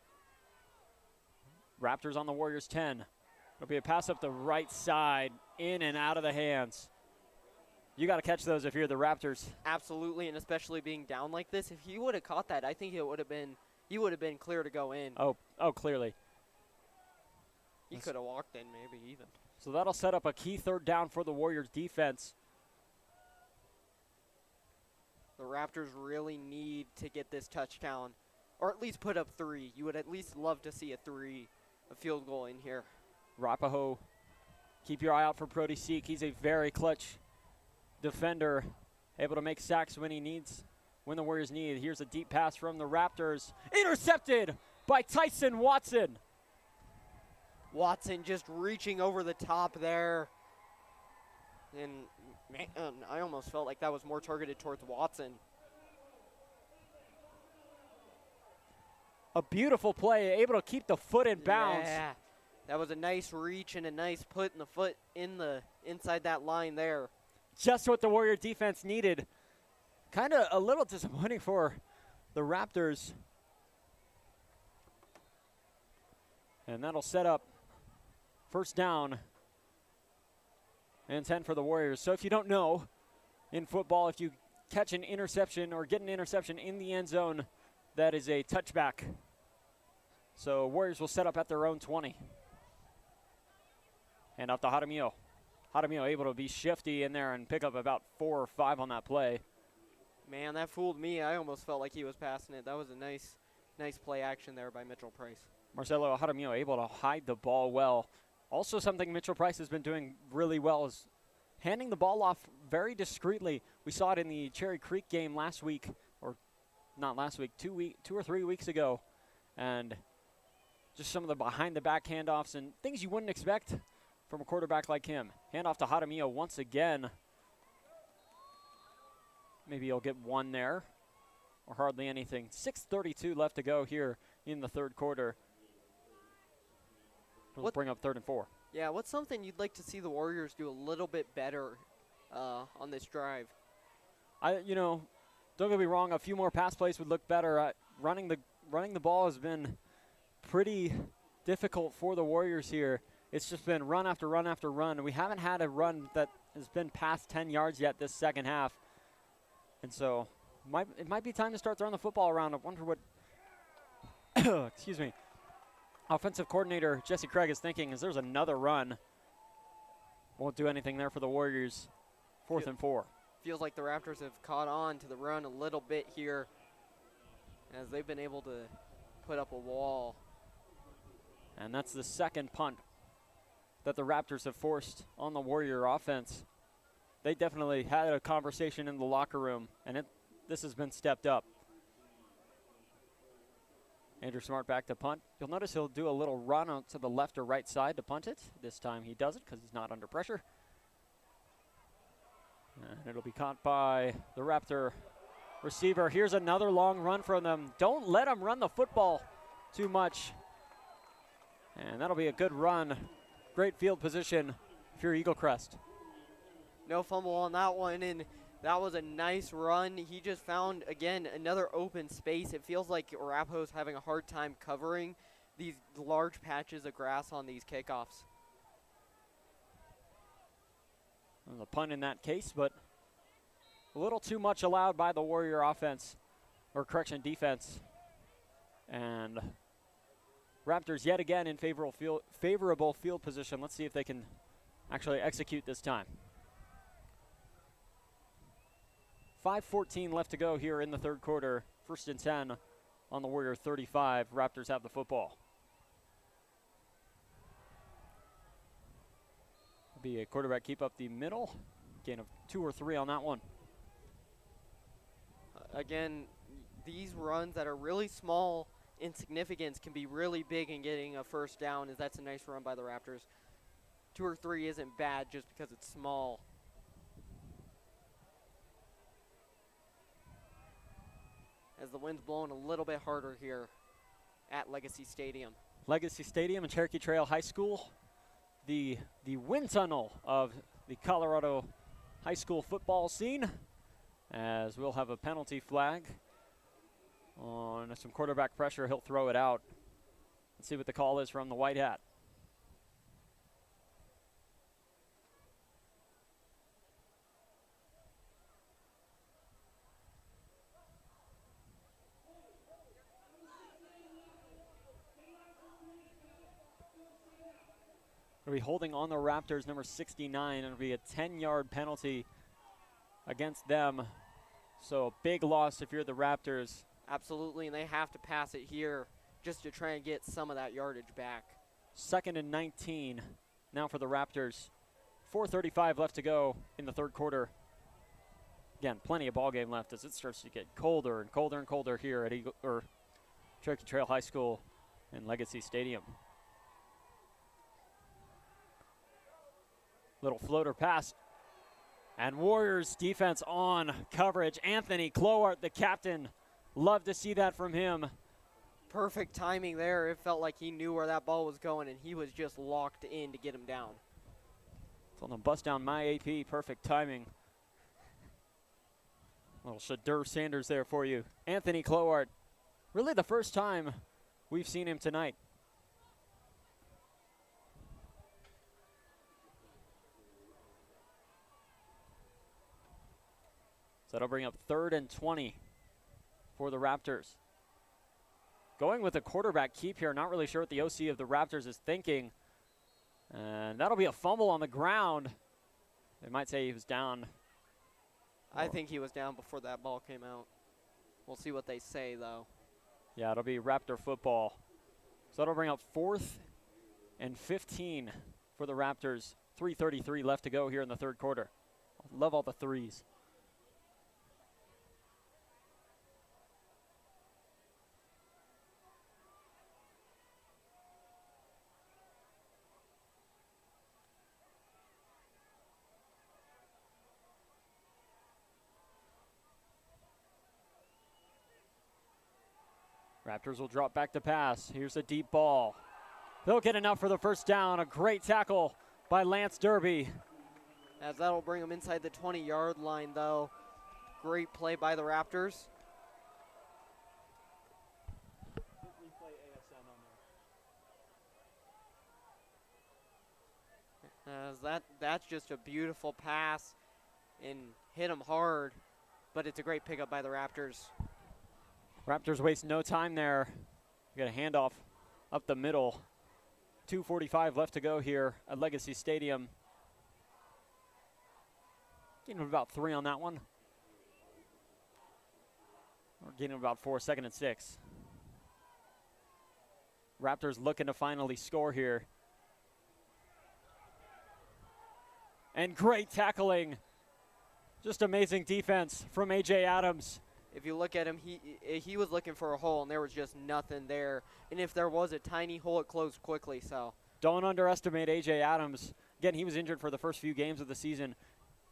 Raptors on the Warriors 10. It'll be a pass up the right side, in and out of the hands. You got to catch those if you're the Raptors. Absolutely, and especially being down like this. If he would have caught that, I think he would have been clear to go in. Oh, clearly. He could have walked in maybe even. So that'll set up a key 3rd down for the Warriors defense. The Raptors really need to get this touchdown, or at least put up 3. You would at least love to see a field goal in here. Arapahoe, keep your eye out for Brody Seek. He's a very clutch defender, able to make sacks when the Warriors need. Here's a deep pass from the Raptors. Intercepted by Tyson Watson. Watson just reaching over the top there. And man, I almost felt like that was more targeted towards Watson. A beautiful play, able to keep the foot in bounds. Yeah, that was a nice reach and a nice put in the foot inside that line there. Just what the Warrior defense needed. Kind of a little disappointing for the Raptors. And that'll set up 1st down and 10 for the Warriors. So if you don't know, in football, if you catch an interception or get an interception in the end zone, that is a touchback. So Warriors will set up at their own 20. Hand off to Jaramillo. Jaramillo able to be shifty in there and pick up about 4 or 5 on that play. Man, that fooled me. I almost felt like he was passing it. That was a nice play action there by Mitchell Price. Marcelo Jaramillo able to hide the ball well. Also something Mitchell Price has been doing really well is handing the ball off very discreetly. We saw it in the Cherry Creek game last week, or not last week, 2 or 3 weeks ago. And just some of the behind-the-back handoffs and things you wouldn't expect from a quarterback like him. Handoff to Jaramillo once again. Maybe he'll get 1 there. or hardly anything. 6:32 left to go here in the third quarter. Let's bring up 3rd and 4. Yeah, what's something you'd like to see the Warriors do a little bit better on this drive? Don't get me wrong, a few more pass plays would look better. Running the ball has been pretty difficult for the Warriors here. It's just been run after run after run. We haven't had a run that has been past 10 yards yet this second half. And so it might be time to start throwing the football around. I wonder what excuse me, offensive coordinator Jesse Craig is thinking is there's another run. Won't do anything there for the Warriors. 4th and 4. Feels like the Raptors have caught on to the run a little bit here as they've been able to put up a wall. And that's the second punt that the Raptors have forced on the Warrior offense. They definitely had a conversation in the locker room, and this has been stepped up. Andrew Smart back to punt. You'll notice he'll do a little run out to the left or right side to punt it. This time he does it because he's not under pressure. And it'll be caught by the Raptor receiver. Here's another long run from them. Don't let them run the football too much. And that'll be a good run. Great field position if you're Eaglecrest. No fumble on that one, and that was a nice run. He just found, again, another open space. It feels like Arapahoe's having a hard time covering these large patches of grass on these kickoffs. A punt in that case, but a little too much allowed by the Warrior offense, or correction, defense. And Raptors yet again in favorable field position. Let's see if they can actually execute this time. 5:14 left to go here in the third quarter. 1st and 10 on the Warrior 35. Raptors have the football. Be a quarterback keep up the middle. Gain of 2 or 3 on that one. Again, these runs that are really small in significance can be really big in getting a first down, as that's a nice run by the Raptors. 2 or 3 isn't bad just because it's small. As the wind's blowing a little bit harder here at Legacy Stadium. Legacy Stadium and Cherokee Trail High School. The wind tunnel of the Colorado high school football scene, as we'll have a penalty flag on some quarterback pressure. He'll throw it out. Let's see what the call is from the white hat. It'll be holding on the Raptors, number 69. It'll be a 10-yard penalty against them. So big loss if you're the Raptors. Absolutely, and they have to pass it here just to try and get some of that yardage back. 2nd and 19 now for the Raptors. 4:35 left to go in the third quarter. Again, plenty of ball game left as it starts to get colder and colder and colder here at Cherokee Trail High School and Legacy Stadium. Little floater pass. And Warriors defense on coverage. Anthony Clowart, the captain. Love to see that from him. Perfect timing there. It felt like he knew where that ball was going, and he was just locked in to get him down. Told him bust down my AP. Perfect timing. Little Shadur Sanders there for you. Anthony Clowart. Really the first time we've seen him tonight. So that'll bring up 3rd and 20 for the Raptors. Going with a quarterback keep here. Not really sure what the OC of the Raptors is thinking. And that'll be a fumble on the ground. They might say he was down. I think he was down before that ball came out. We'll see what they say, though. Yeah, it'll be Raptor football. So that'll bring up 4th and 15 for the Raptors. 3:33 left to go here in the third quarter. Love all the threes. Raptors will drop back to pass. Here's a deep ball. They'll get enough for the first down. A great tackle by Lance Derby. As that'll bring them inside the 20-yard line, though. Great play by the Raptors. As that's just a beautiful pass and hit him hard, but it's a great pickup by the Raptors. Raptors waste no time there. We got a handoff up the middle. 2:45 left to go here at Legacy Stadium. Getting about 3 on that one. We're getting about 4, 2nd and 6. Raptors looking to finally score here. And great tackling. Just amazing defense from A.J. Adams. If you look at him, he was looking for a hole, and there was just nothing there. And if there was a tiny hole, it closed quickly. So don't underestimate A.J. Adams. Again, he was injured for the first few games of the season.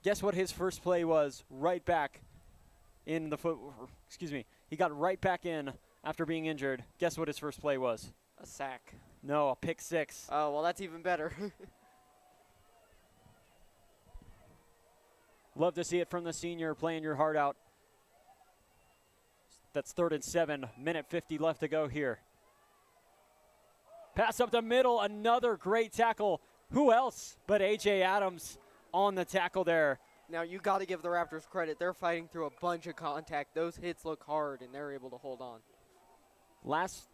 Guess what his first play was? Right back in the foot. Excuse me. He got right back in after being injured. Guess what his first play was? A sack. No, a pick 6. Oh, well, that's even better. Love to see it from the senior, playing your heart out. That's 3rd and 7, minute 50 left to go here. Pass up the middle, another great tackle. Who else but A.J. Adams on the tackle there? Now, you got to give the Raptors credit. They're fighting through a bunch of contact. Those hits look hard, and they're able to hold on. Last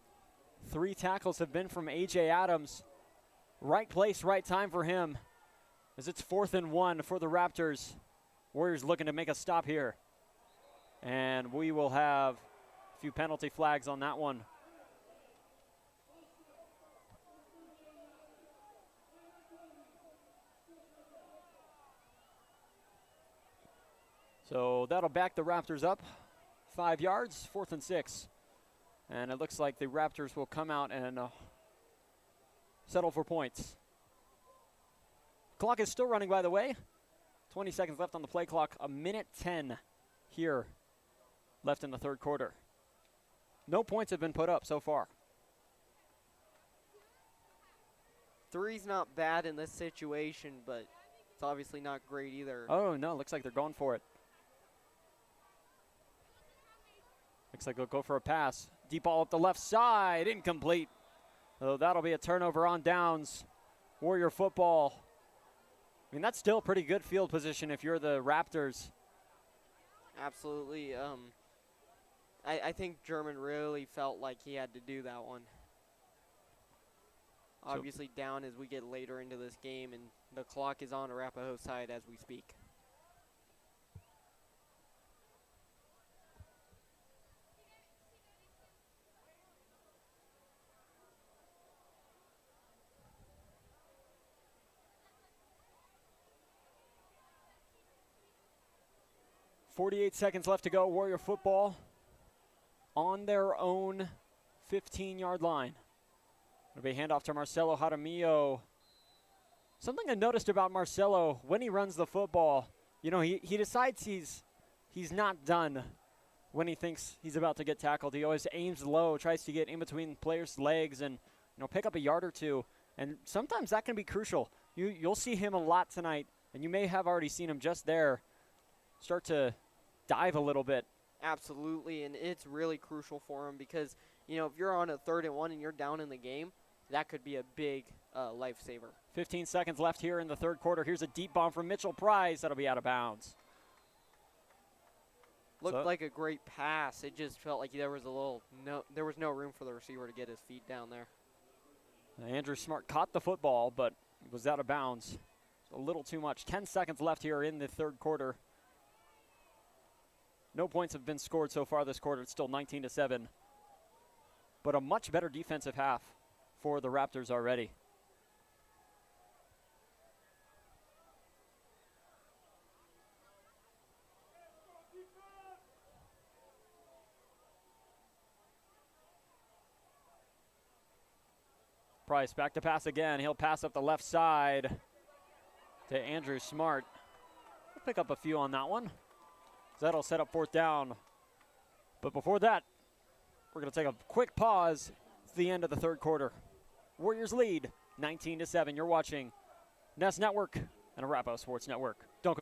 3 tackles have been from A.J. Adams. Right place, right time for him, as it's 4th and 1 for the Raptors. Warriors looking to make a stop here. And we will have a few penalty flags on that one. So that'll back the Raptors up 5 yards, 4th and 6. And it looks like the Raptors will come out and settle for points. Clock is still running, by the way. 20 seconds left on the play clock. 1:10 here left in the 3rd quarter. No points have been put up so far. 3's not bad in this situation, but it's obviously not great either. Oh, no, looks like they're going for it. Looks like they'll go for a pass. Deep ball up the left side, incomplete. So that'll be a turnover on downs. Warrior football. I mean, that's still pretty good field position if you're the Raptors. Absolutely. I think German really felt like he had to do that one. Obviously down as we get later into this game, and the clock is on Arapahoe side as we speak. .48 seconds left to go. Warrior football on their own 15-yard line. It'll be a handoff to Marcelo Jaramillo. Something I noticed about Marcelo when he runs the football, you know, he decides he's not done when he thinks he's about to get tackled. He always aims low, tries to get in between players' legs and, you know, pick up a yard or two. And sometimes that can be crucial. You'll see him a lot tonight, and you may have already seen him just there start to dive a little bit. Absolutely, and it's really crucial for him because, you know, if you're on a 3rd and 1 and you're down in the game, that could be a big lifesaver. 15 seconds left here in the 3rd quarter. Here's a deep bomb from Mitchell Price. That'll be out of bounds. Looked like a great pass. It just felt like there was no room for the receiver to get his feet down there. Andrew Smart caught the football, but it was out of bounds. A little too much. 10 seconds left here in the 3rd quarter. No points have been scored so far this quarter. It's still 19-7. But a much better defensive half for the Raptors already. Price back to pass again. He'll pass up the left side to Andrew Smart. We'll pick up a few on that one. That'll set up 4th down. But before that, We're going to take a quick pause. It's the end of the third quarter. Warriors lead 19-7. You're watching Nest Network and Arapahoe Sports Network. Don't go.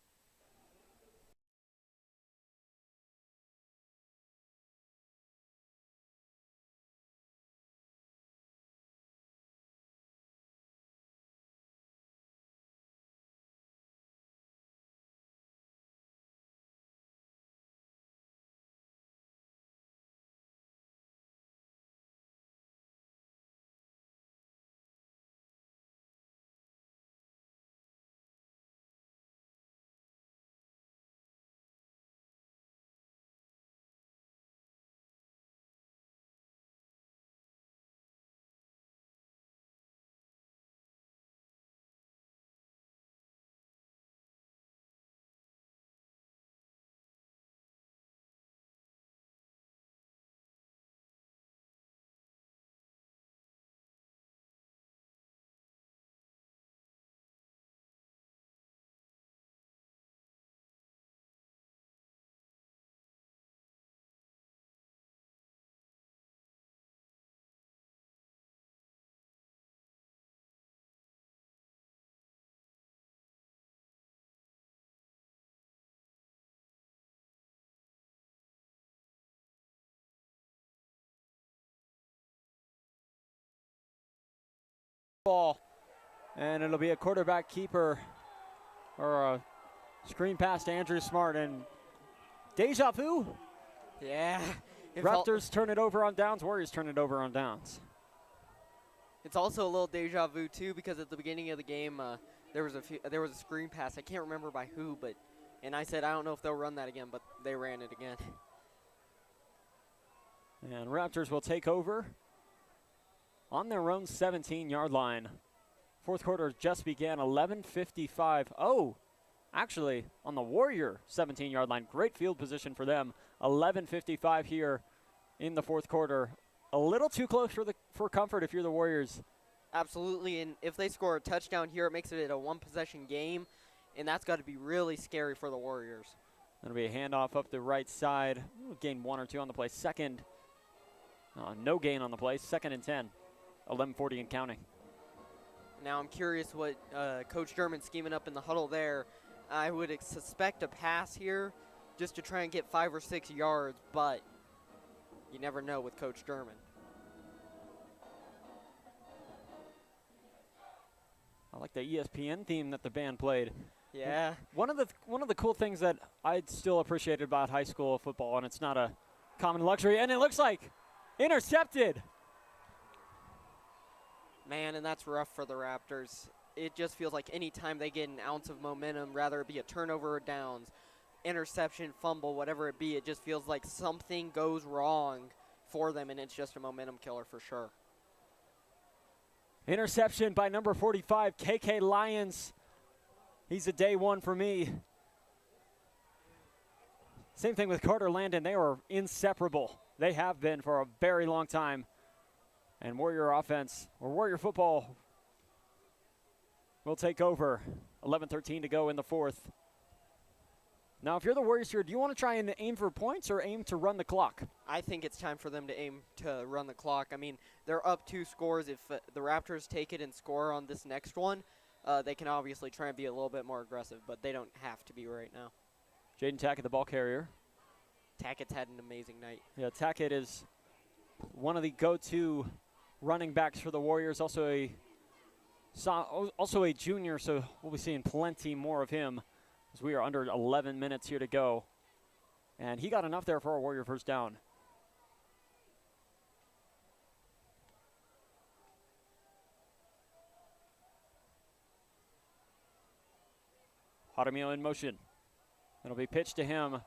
Ball, and it'll be a quarterback keeper or a screen pass to Andrew Smart, and deja vu. Yeah. Raptors turn it over on downs. Warriors turn it over on downs. It's also a little deja vu too, because at the beginning of the game there was a screen pass. I can't remember by who, and I said I don't know if they'll run that again, but they ran it again. And Raptors will take over on their own 17-yard line. Fourth quarter just began, 11:55. Oh, actually, on the Warrior 17-yard line. Great field position for them. 11:55 here in the fourth quarter. A little too close for comfort if you're the Warriors. Absolutely, and if they score a touchdown here, it makes it a one-possession game, and that's got to be really scary for the Warriors. That'll be a handoff up the right side. We'll gain 1 or 2 on the play. No gain on the play. 2nd and 10. 11:40 and counting. Now I'm curious what Coach German's scheming up in the huddle there. I would suspect a pass here just to try and get 5 or 6 yards, but you never know with Coach German. I like the ESPN theme that the band played. Yeah. One of the cool things that I still appreciated about high school football, and it's not a common luxury, and it looks like intercepted. Man, and that's rough for the Raptors. It just feels like any time they get an ounce of momentum, rather it be a turnover or downs, interception, fumble, whatever it be, it just feels like something goes wrong for them, and it's just a momentum killer for sure. Interception by number 45, KK Lyons. He's a day one for me. Same thing with Carter Landon. They are inseparable. They have been for a very long time. And Warrior offense, or Warrior football, will take over. 11:13 to go in the fourth. Now, if you're the Warriors here, do you want to try and aim for points or aim to run the clock? I think it's time for them to aim to run the clock. I mean, they're up 2 scores. If the Raptors take it and score on this next one, they can obviously try and be a little bit more aggressive, but they don't have to be right now. Jaden Tackett, the ball carrier. Tackett's had an amazing night. Yeah, Tackett is one of the go-to running backs for the Warriors, also a junior, so we'll be seeing plenty more of him as we are under 11 minutes here to go. And he got enough there for a Warrior first down. Jaramillo in motion. It'll be pitched to him.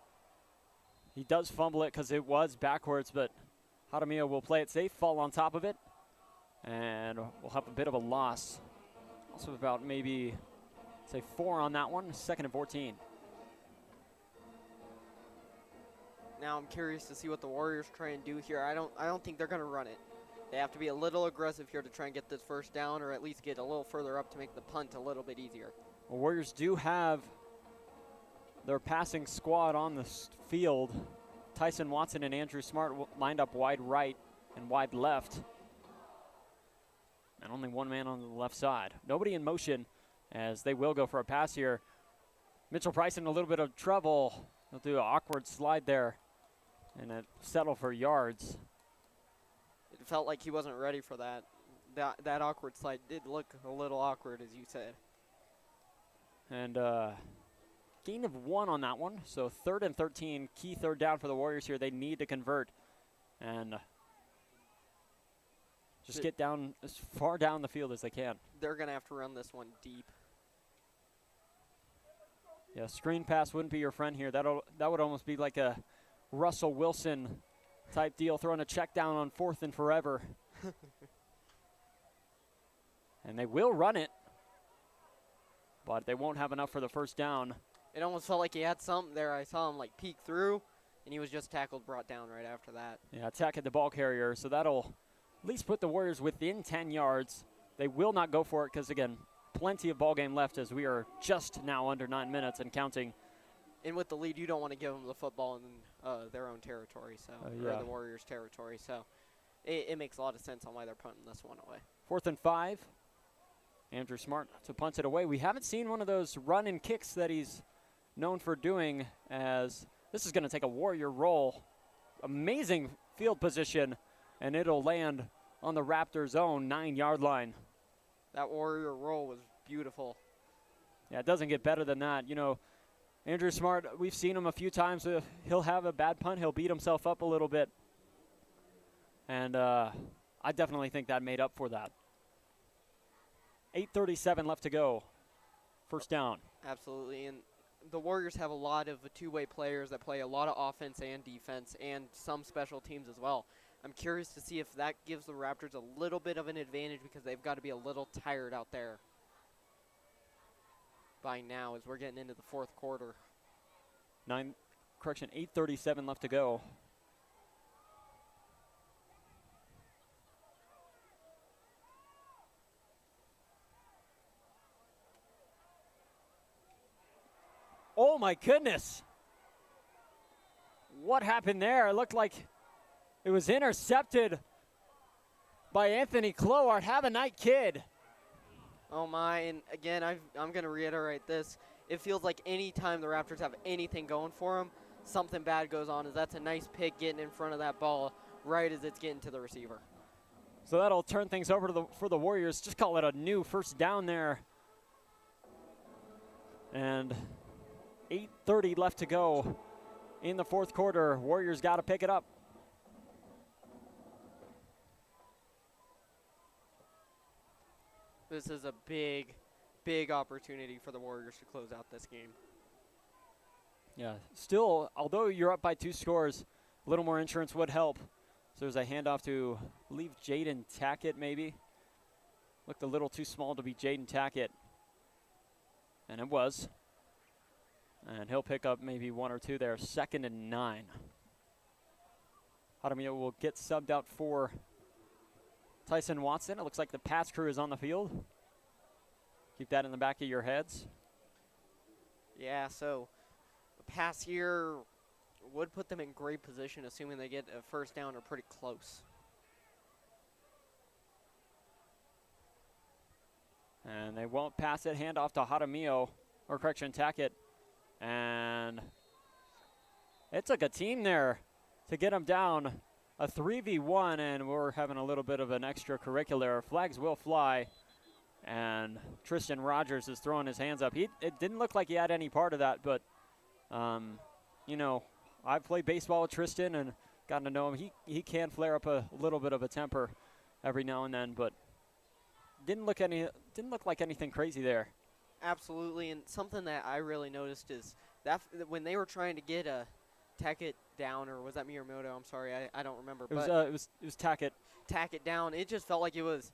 He does fumble it because it was backwards, but Jaramillo will play it safe, fall on top of it, and we'll have a bit of a loss. Also about maybe, say, 4 on that one, 2nd and 14. Now I'm curious to see what the Warriors try and do here. I don't think they're going to run it. They have to be a little aggressive here to try and get this first down, or at least get a little further up to make the punt a little bit easier. Well, Warriors do have their passing squad on the field. Tyson Watson and Andrew Smart lined up wide right and wide left. And only one man on the left side. Nobody in motion as they will go for a pass here. Mitchell Price in a little bit of trouble. He'll do an awkward slide there and settle for yards. It felt like he wasn't ready for that. That awkward slide did look a little awkward, as you said. And gain of 1 on that one. So 3rd and 13, key third down for the Warriors here. They need to convert and just get down as far down the field as they can. They're going to have to run this one deep. Yeah, screen pass wouldn't be your friend here. That would almost be like a Russell Wilson type deal, throwing a check down on 4th and forever. And they will run it, but they won't have enough for the first down. It almost felt like he had something there. I saw him like peek through, and he was just tackled, brought down right after that. Yeah, attack at the ball carrier, so that'll at least put the Warriors within 10 yards. They will not go for it because, again, plenty of ball game left as we are just now under 9 minutes and counting. And with the lead, you don't want to give them the football in their own territory, so or the Warriors' territory. So it makes a lot of sense on why they're punting this one away. 4th and 5. Andrew Smart to punt it away. We haven't seen one of those run and kicks that he's known for doing, as this is going to take a Warrior roll. Amazing field position, and it'll land on the Raptors' own 9-yard line. That Warrior roll was beautiful. Yeah, it doesn't get better than that. You know, Andrew Smart, we've seen him a few times. He'll have a bad punt. He'll beat himself up a little bit. And I definitely think that made up for that. 8:37 left to go. First down. Absolutely. And the Warriors have a lot of two-way players that play a lot of offense and defense and some special teams as well. I'm curious to see if that gives the Raptors a little bit of an advantage because they've got to be a little tired out there by now as we're getting into the 4th quarter. 8:37 left to go. Oh my goodness. What happened there? It looked like it was intercepted by Anthony Clowart. Have a night, kid. Oh my, and again, I'm going to reiterate this. It feels like any time the Raptors have anything going for them, something bad goes on. As that's a nice pick getting in front of that ball right as it's getting to the receiver. So that'll turn things over for the Warriors. Just call it a new first down there. And 8:30 left to go in the 4th quarter. Warriors got to pick it up. This is a big, big opportunity for the Warriors to close out this game. Yeah, still, although you're up by 2 scores, a little more insurance would help. So there's a handoff to, I believe, Jaden Tackett maybe. Looked a little too small to be Jaden Tackett. And it was. And he'll pick up maybe 1 or 2 there. 2nd and 9. Hadamio will get subbed out for Tyson Watson. It looks like the pass crew is on the field. Keep that in the back of your heads. Yeah, so a pass here would put them in great position, assuming they get a first down or pretty close. And they won't pass it. Hand off to Hadamio, or correction, Tackett. And it took a team there to get him down. A 3v1, and we're having a little bit of an extracurricular. Flags will fly, and Tristan Rogers is throwing his hands up. It didn't look like he had any part of that, but, you know, I've played baseball with Tristan and gotten to know him. He can flare up a little bit of a temper every now and then, but didn't look like anything crazy there. Absolutely, and something that I really noticed is that when they were trying to get a Tackett down, or was that Miyamoto? I'm sorry, I don't remember. It was Tackett. Tackett down. It just felt like it was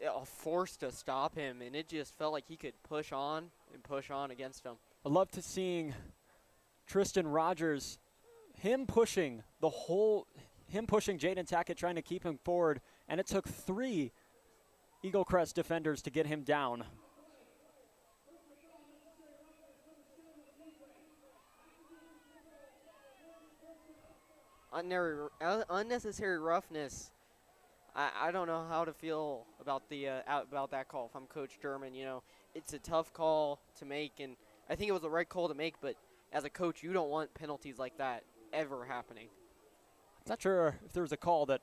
a force to stop him, and it just felt like he could push on and push on against him. I love to seeing Tristan Rogers, him pushing Jaden Tackett, trying to keep him forward, and it took 3 Eaglecrest defenders to get him down. unnecessary roughness. I don't know how to feel about about that call if I'm Coach German. You know, it's a tough call to make, and I think it was the right call to make, but as a coach, you don't want penalties like that ever happening. I'm not sure if there was a call that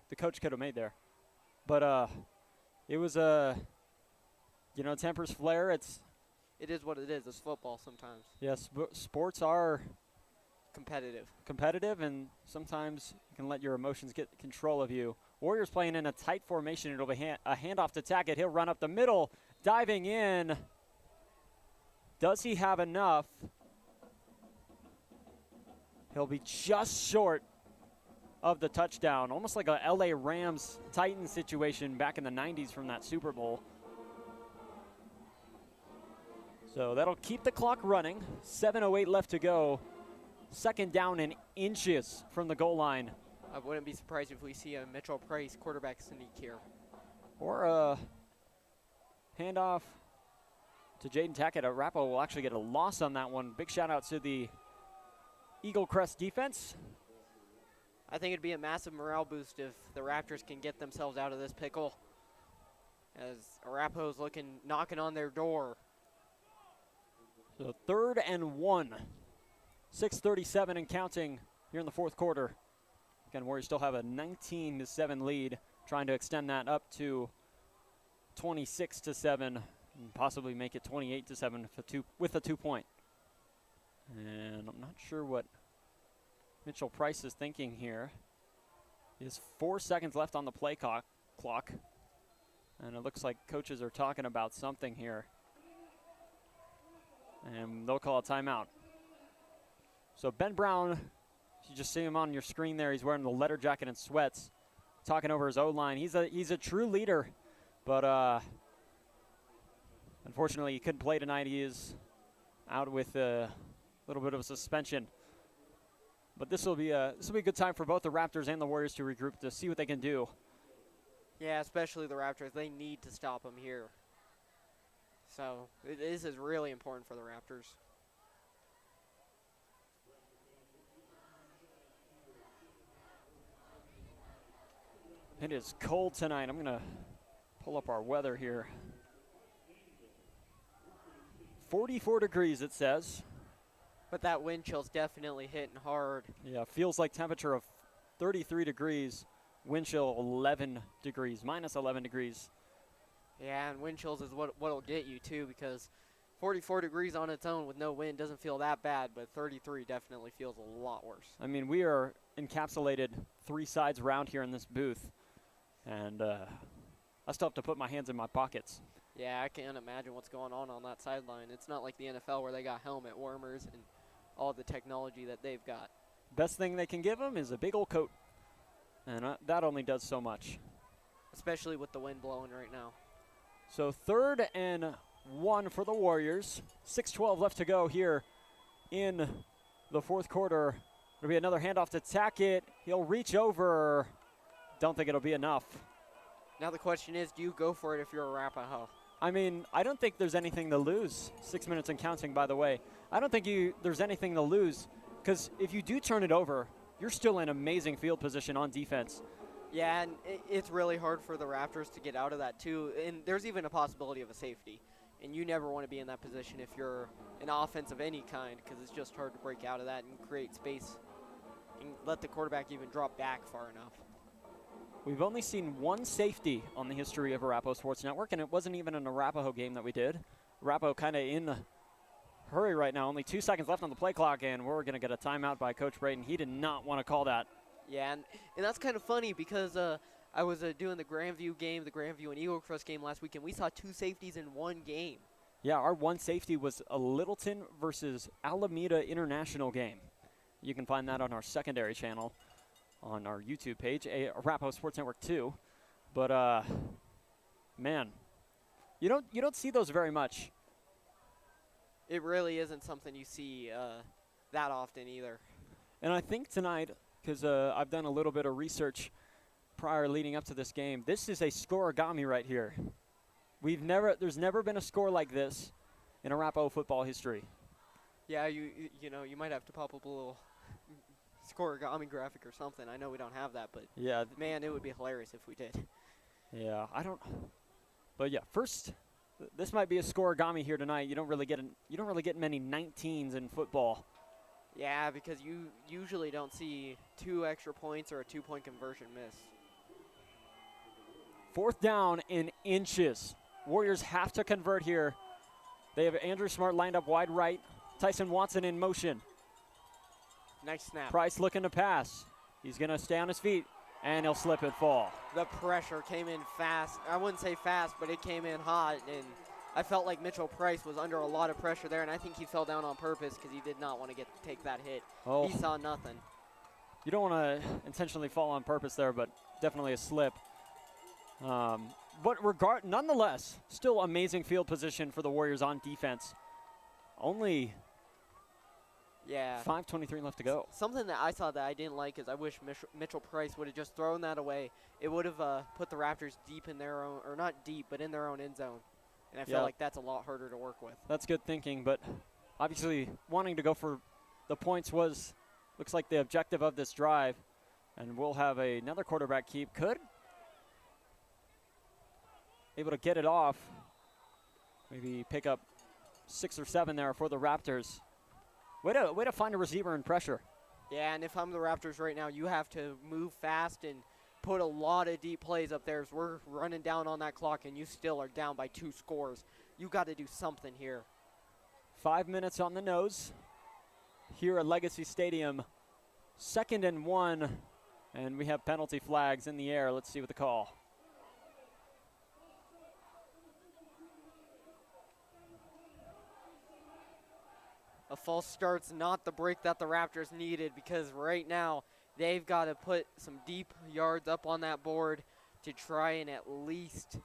the coach could have made there, but it was you know, tempers flare. It is what it is. It's football sometimes. Yes, sports are competitive, and sometimes you can let your emotions get control of you. Warriors playing in a tight formation. It'll be a handoff to Tackett. He'll run up the middle, diving in. Does he have enough? He'll be just short of the touchdown, almost like a LA Rams Titans situation back in the 90s from that Super Bowl. So that'll keep the clock running. 7:08 left to go. Second down and inches from the goal line. I wouldn't be surprised if we see a Mitchell Price quarterback sneak here. Or a handoff to Jaden Tackett. Arapahoe will actually get a loss on that one. Big shout out to the Eaglecrest defense. I think it'd be a massive morale boost if the Raptors can get themselves out of this pickle, as Arapahoe's knocking on their door. So 3rd and 1. 6:37 and counting here in the fourth quarter. Again, Warriors still have a 19-7 lead, trying to extend that up to 26-7 and possibly make it 28-7 with a 2-point. And I'm not sure what Mitchell Price is thinking here. There's 4 seconds left on the play clock, and it looks like coaches are talking about something here. And they'll call a timeout. So Ben Brown, you just see him on your screen there. He's wearing the leather jacket and sweats, talking over his O-line. He's a true leader, but unfortunately he couldn't play tonight. He is out with a little bit of a suspension. But this will be a good time for both the Raptors and the Warriors to regroup to see what they can do. Yeah, especially the Raptors. They need to stop him here. So this is really important for the Raptors. It is cold tonight. I'm going to pull up our weather here. 44 degrees, it says. But that wind chill's definitely hitting hard. Yeah, feels like temperature of 33 degrees. Wind chill 11 degrees, minus 11 degrees. Yeah, and wind chills is what'll get you, too, because 44 degrees on its own with no wind doesn't feel that bad, but 33 definitely feels a lot worse. I mean, we are encapsulated 3 sides around here in this booth, and I still have to put my hands in my pockets. Yeah, I can't imagine what's going on that sideline. It's not like the NFL where they got helmet warmers and all the technology that they've got. Best thing they can give them is a big old coat, and that only does so much. Especially with the wind blowing right now. So 3rd and 1 for the Warriors. 6:12 left to go here in the fourth quarter. It'll be another handoff to Tackett. He'll reach over. Don't think it'll be enough. Now the question is, do you go for it if you're Arapahoe? I mean, I don't think there's anything to lose. 6 minutes and counting, by the way. I don't think there's anything to lose, because if you do turn it over, you're still in amazing field position on defense. Yeah, and it's really hard for the Raptors to get out of that, too. And there's even a possibility of a safety. And you never want to be in that position if you're an offense of any kind, because it's just hard to break out of that and create space and let the quarterback even drop back far enough. We've only seen 1 safety on the history of Arapahoe Sports Network, and it wasn't even an Arapahoe game that we did. Arapahoe kind of in a hurry right now. Only 2 seconds left on the play clock, and we're going to get a timeout by Coach Braden. He did not want to call that. Yeah, and that's kind of funny because I was doing the Grandview game, the Grandview and Eaglecrest game last week, and we saw 2 safeties in one game. Yeah, our 1 safety was a Littleton versus Alameda International game. You can find that on our secondary channel on our YouTube page, Arapahoe Sports Network 2. But, man, you don't see those very much. It really isn't something you see that often either. And I think tonight, because I've done a little bit of research prior leading up to this game, this is a scoregami right here. There's never been a score like this in Arapahoe football history. Yeah, you might have to pop up a little scoregami graphic or something. I know we don't have that, but Yeah. man, it would be hilarious if we did. Yeah, I don't. But yeah, first, this might be a scoregami here tonight. You don't really get many 19s in football. Yeah, because you usually don't see 2 extra points or a 2-point conversion miss. 4th down in inches. Warriors have to convert here. They have Andrew Smart lined up wide right. Tyson Watson in motion. Nice snap. Price looking to pass. He's going to stay on his feet, and he'll slip and fall. The pressure came in fast. I wouldn't say fast, but it came in hot, and I felt like Mitchell Price was under a lot of pressure there, and I think he fell down on purpose because he did not want to take that hit. Oh. He saw nothing. You don't want to intentionally fall on purpose there, but definitely a slip. But nonetheless, still amazing field position for the Warriors on defense. Only 5:23 left to go. Something that I saw that I didn't like is I wish Mitchell Price would have just thrown that away. It would have put the Raptors deep in their own, or not deep, but in their own end zone. And I feel like that's a lot harder to work with. That's good thinking, but obviously wanting to go for the points looks like the objective of this drive. And we'll have another quarterback keep. Able to get it off. Maybe pick up 6 or 7 there for the Raptors. Way to find a receiver in pressure. Yeah, and if I'm the Raptors right now, you have to move fast and put a lot of deep plays up there as we're running down on that clock and you still are down by 2 scores. You got to do something here. 5 minutes on the nose here at Legacy Stadium. 2nd and 1, and we have penalty flags in the air. Let's see what the call. A false start's not the break that the Raptors needed because right now they've got to put some deep yards up on that board to try and at least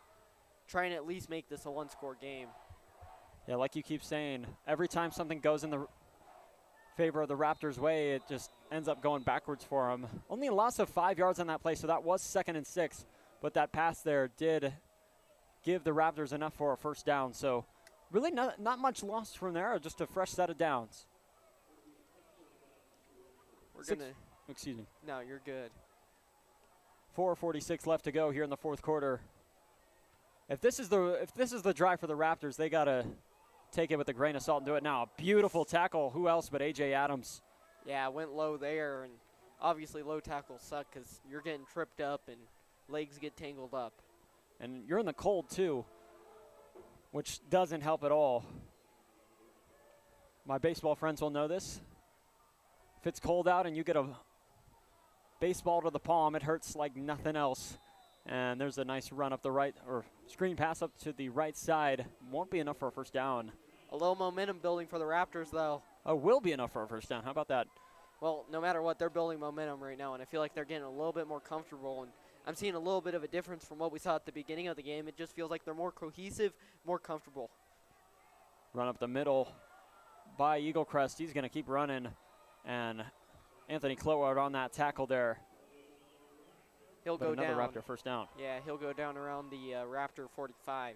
make this a 1-score game. Yeah, like you keep saying, every time something goes in the favor of the Raptors' way, it just ends up going backwards for them. Only a loss of 5 yards on that play, so that was 2nd and 6. But that pass there did give the Raptors enough for a 1st down. So really not much lost from there, just a fresh set of downs. Excuse me. No, you're good. 4:46 left to go here in the 4th quarter. If this is the drive for the Raptors, they gotta take it with a grain of salt and do it now. Beautiful tackle. Who else but A.J. Adams? Yeah, went low there, and obviously low tackles suck because you're getting tripped up and legs get tangled up. And you're in the cold too, which doesn't help at all. My baseball friends will know this. If it's cold out and you get a baseball to the palm, it hurts like nothing else. And there's a nice run up the right, or screen pass up to the right side. Won't be enough for a 1st down. A little momentum building for the Raptors, though. Oh, will be enough for a 1st down. How about that? Well, no matter what, they're building momentum right now, and I feel like they're getting a little bit more comfortable. And I'm seeing a little bit of a difference from what we saw at the beginning of the game. It just feels like they're more cohesive, more comfortable. Run up the middle by Eaglecrest. He's going to keep running. And Anthony Clotward on that tackle there. He'll go down. Another Raptor 1st down. Yeah, he'll go down around the Raptor 45.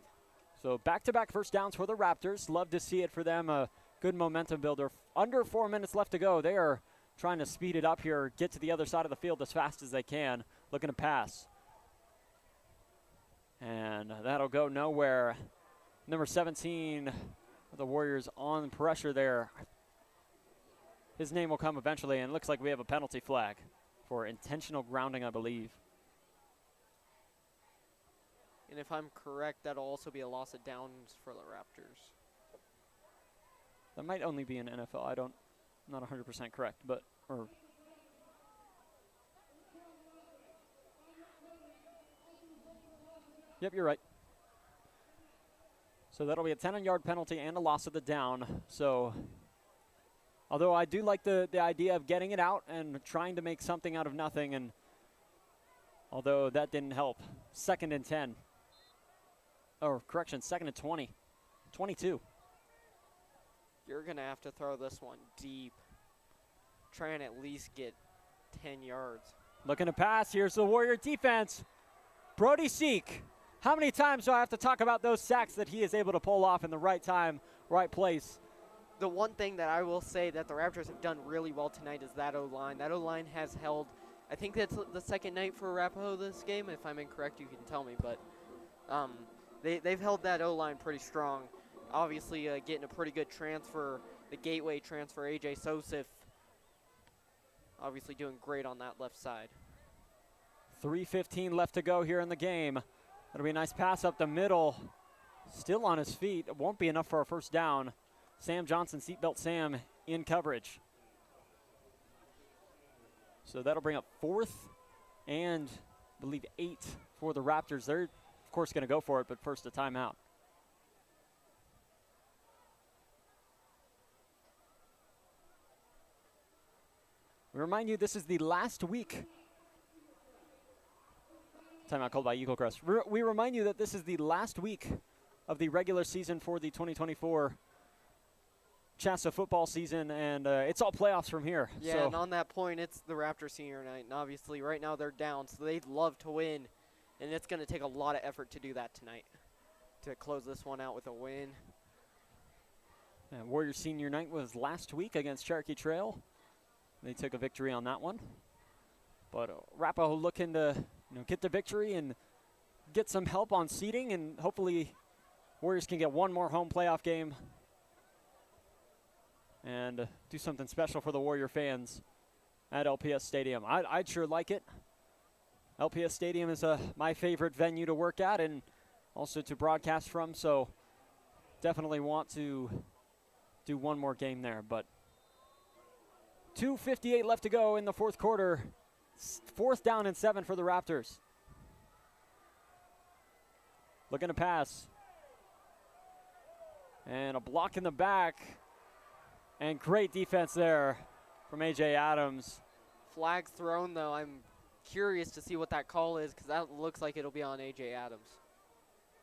So back-to-back 1st downs for the Raptors. Love to see it for them. A good momentum builder. Under 4 minutes left to go. They are trying to speed it up here, get to the other side of the field as fast as they can. Looking to pass. And that'll go nowhere. Number 17, the Warriors on pressure there. His name will come eventually, and it looks like we have a penalty flag for intentional grounding, I believe. And if I'm correct, that'll also be a loss of downs for the Raptors. That might only be in NFL. I'm not 100% correct, but Yep, you're right. So that'll be a 10-yard penalty and a loss of the down. So although I do like the idea of getting it out and trying to make something out of nothing, and although that didn't help. 2nd and 10. Or correction, 2nd and 20. 22. You're going to have to throw this one deep. Try and at least get 10 yards. Looking to pass. Here's the Warrior defense. Brody Seek. How many times do I have to talk about those sacks that he is able to pull off in the right time, right place? the one thing that I will say that the Raptors have done really well tonight is that O-line. That O-line has held, I think that's the second night for Arapahoe this game. If I'm incorrect, you can tell me. But they've held that O-line pretty strong. Obviously, getting a pretty good transfer, the gateway transfer, A.J. Sosif, obviously doing great on that left side. 3:15 left to go here in the game. That'll be a nice pass up the middle. Still on his feet. It won't be enough for a first down. Sam Johnson, seatbelt Sam, in coverage. So that'll bring up 4th and, I believe, 8 for the Raptors. They're, of course, going to go for it, but first a timeout. We remind you this is the last week. Timeout called by Eaglecrest. We remind you that this is the last week of the regular season for the 2024 Shasta football season, and it's all playoffs from here. Yeah, so and on that point, it's the Raptors senior night, and obviously right now they're down, so they'd love to win, and it's going to take a lot of effort to do that tonight, to close this one out with a win. And Warriors senior night was last week against Cherokee Trail. They took a victory on that one. But Arapahoe looking to get the victory and get some help on seeding, and hopefully Warriors can get one more home playoff game and do something special for the Warrior fans at LPS Stadium. I'd sure like it. LPS Stadium is my favorite venue to work at and also to broadcast from, so definitely want to do one more game there. But 2:58 left to go in the fourth quarter. 4th down and 7 for the Raptors. Looking to pass. And a block in the back. And great defense there from A.J. Adams. Flag thrown, though. I'm curious to see what that call is, because that looks like it'll be on A.J. Adams.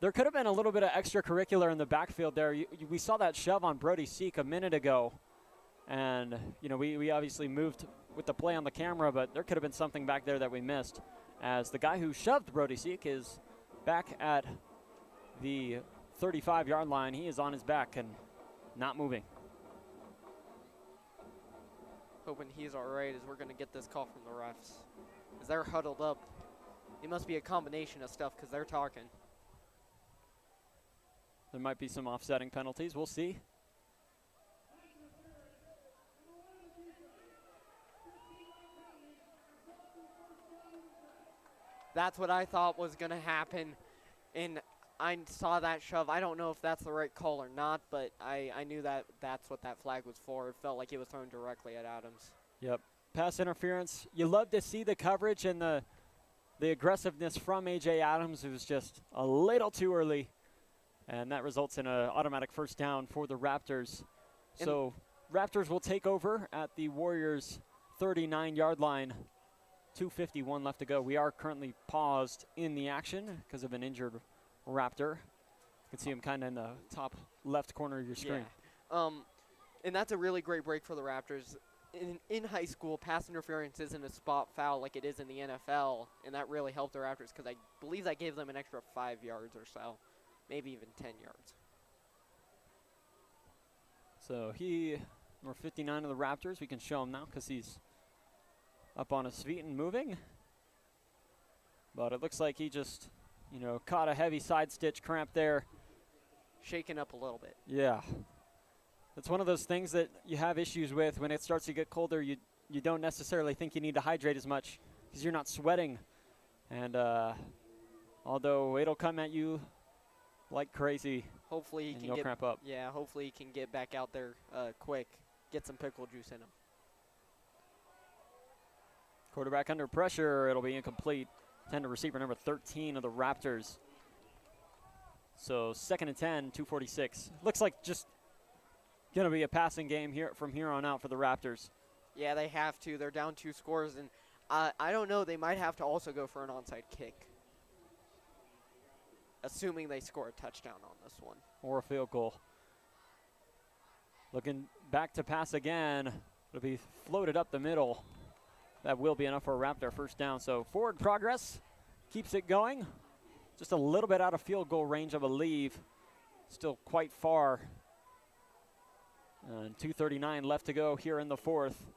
There could have been a little bit of extracurricular in the backfield there. We saw that shove on Brody Seek a minute ago. And, we obviously moved with the play on the camera, but there could have been something back there that we missed, as the guy who shoved Brody Seek is back at the 35-yard line. He is on his back and not moving. Hoping he's all right as we're going to get this call from the refs. As they're huddled up. It must be a combination of stuff because they're talking. There might be some offsetting penalties. We'll see. That's what I thought was going to happen, and I saw that shove. I don't know if that's the right call or not, but I knew that that's what that flag was for. It felt like it was thrown directly at Adams. Yep. Pass interference. You love to see the coverage and the aggressiveness from A.J. Adams. It was just a little too early, and that results in an automatic first down for the Raptors. So Raptors will take over at the Warriors' 39-yard line. 2:51 left to go. We are currently paused in the action because of an injured Raptor. You can see him kind of in the top left corner of your screen. Yeah. And that's a really great break for the Raptors. In high school, pass interference isn't a spot foul like it is in the NFL, and that really helped the Raptors because I believe that gave them an extra 5 yards or so, maybe even 10 yards. So number 59 of the Raptors, we can show him now because he's up on his feet and moving. But it looks like he just, caught a heavy side stitch cramp there. Shaken up a little bit. Yeah. It's one of those things that you have issues with when it starts to get colder. You don't necessarily think you need to hydrate as much because you're not sweating. And although it'll come at you like crazy, hopefully he can cramp up. Yeah, hopefully he can get back out there quick, get some pickle juice in him. Quarterback under pressure. It'll be incomplete. Intended receiver number 13 of the Raptors. So 2nd and 10, 2:46. Looks like just going to be a passing game here from here on out for the Raptors. Yeah, they have to. They're down 2 scores, and I don't know. They might have to also go for an onside kick, assuming they score a touchdown on this one. Or a field goal. Looking back to pass again. It'll be floated up the middle. That will be enough for a Raptor first down. So forward progress keeps it going. Just a little bit out of field goal range, I believe. Still quite far. And 2:39 left to go here in the fourth.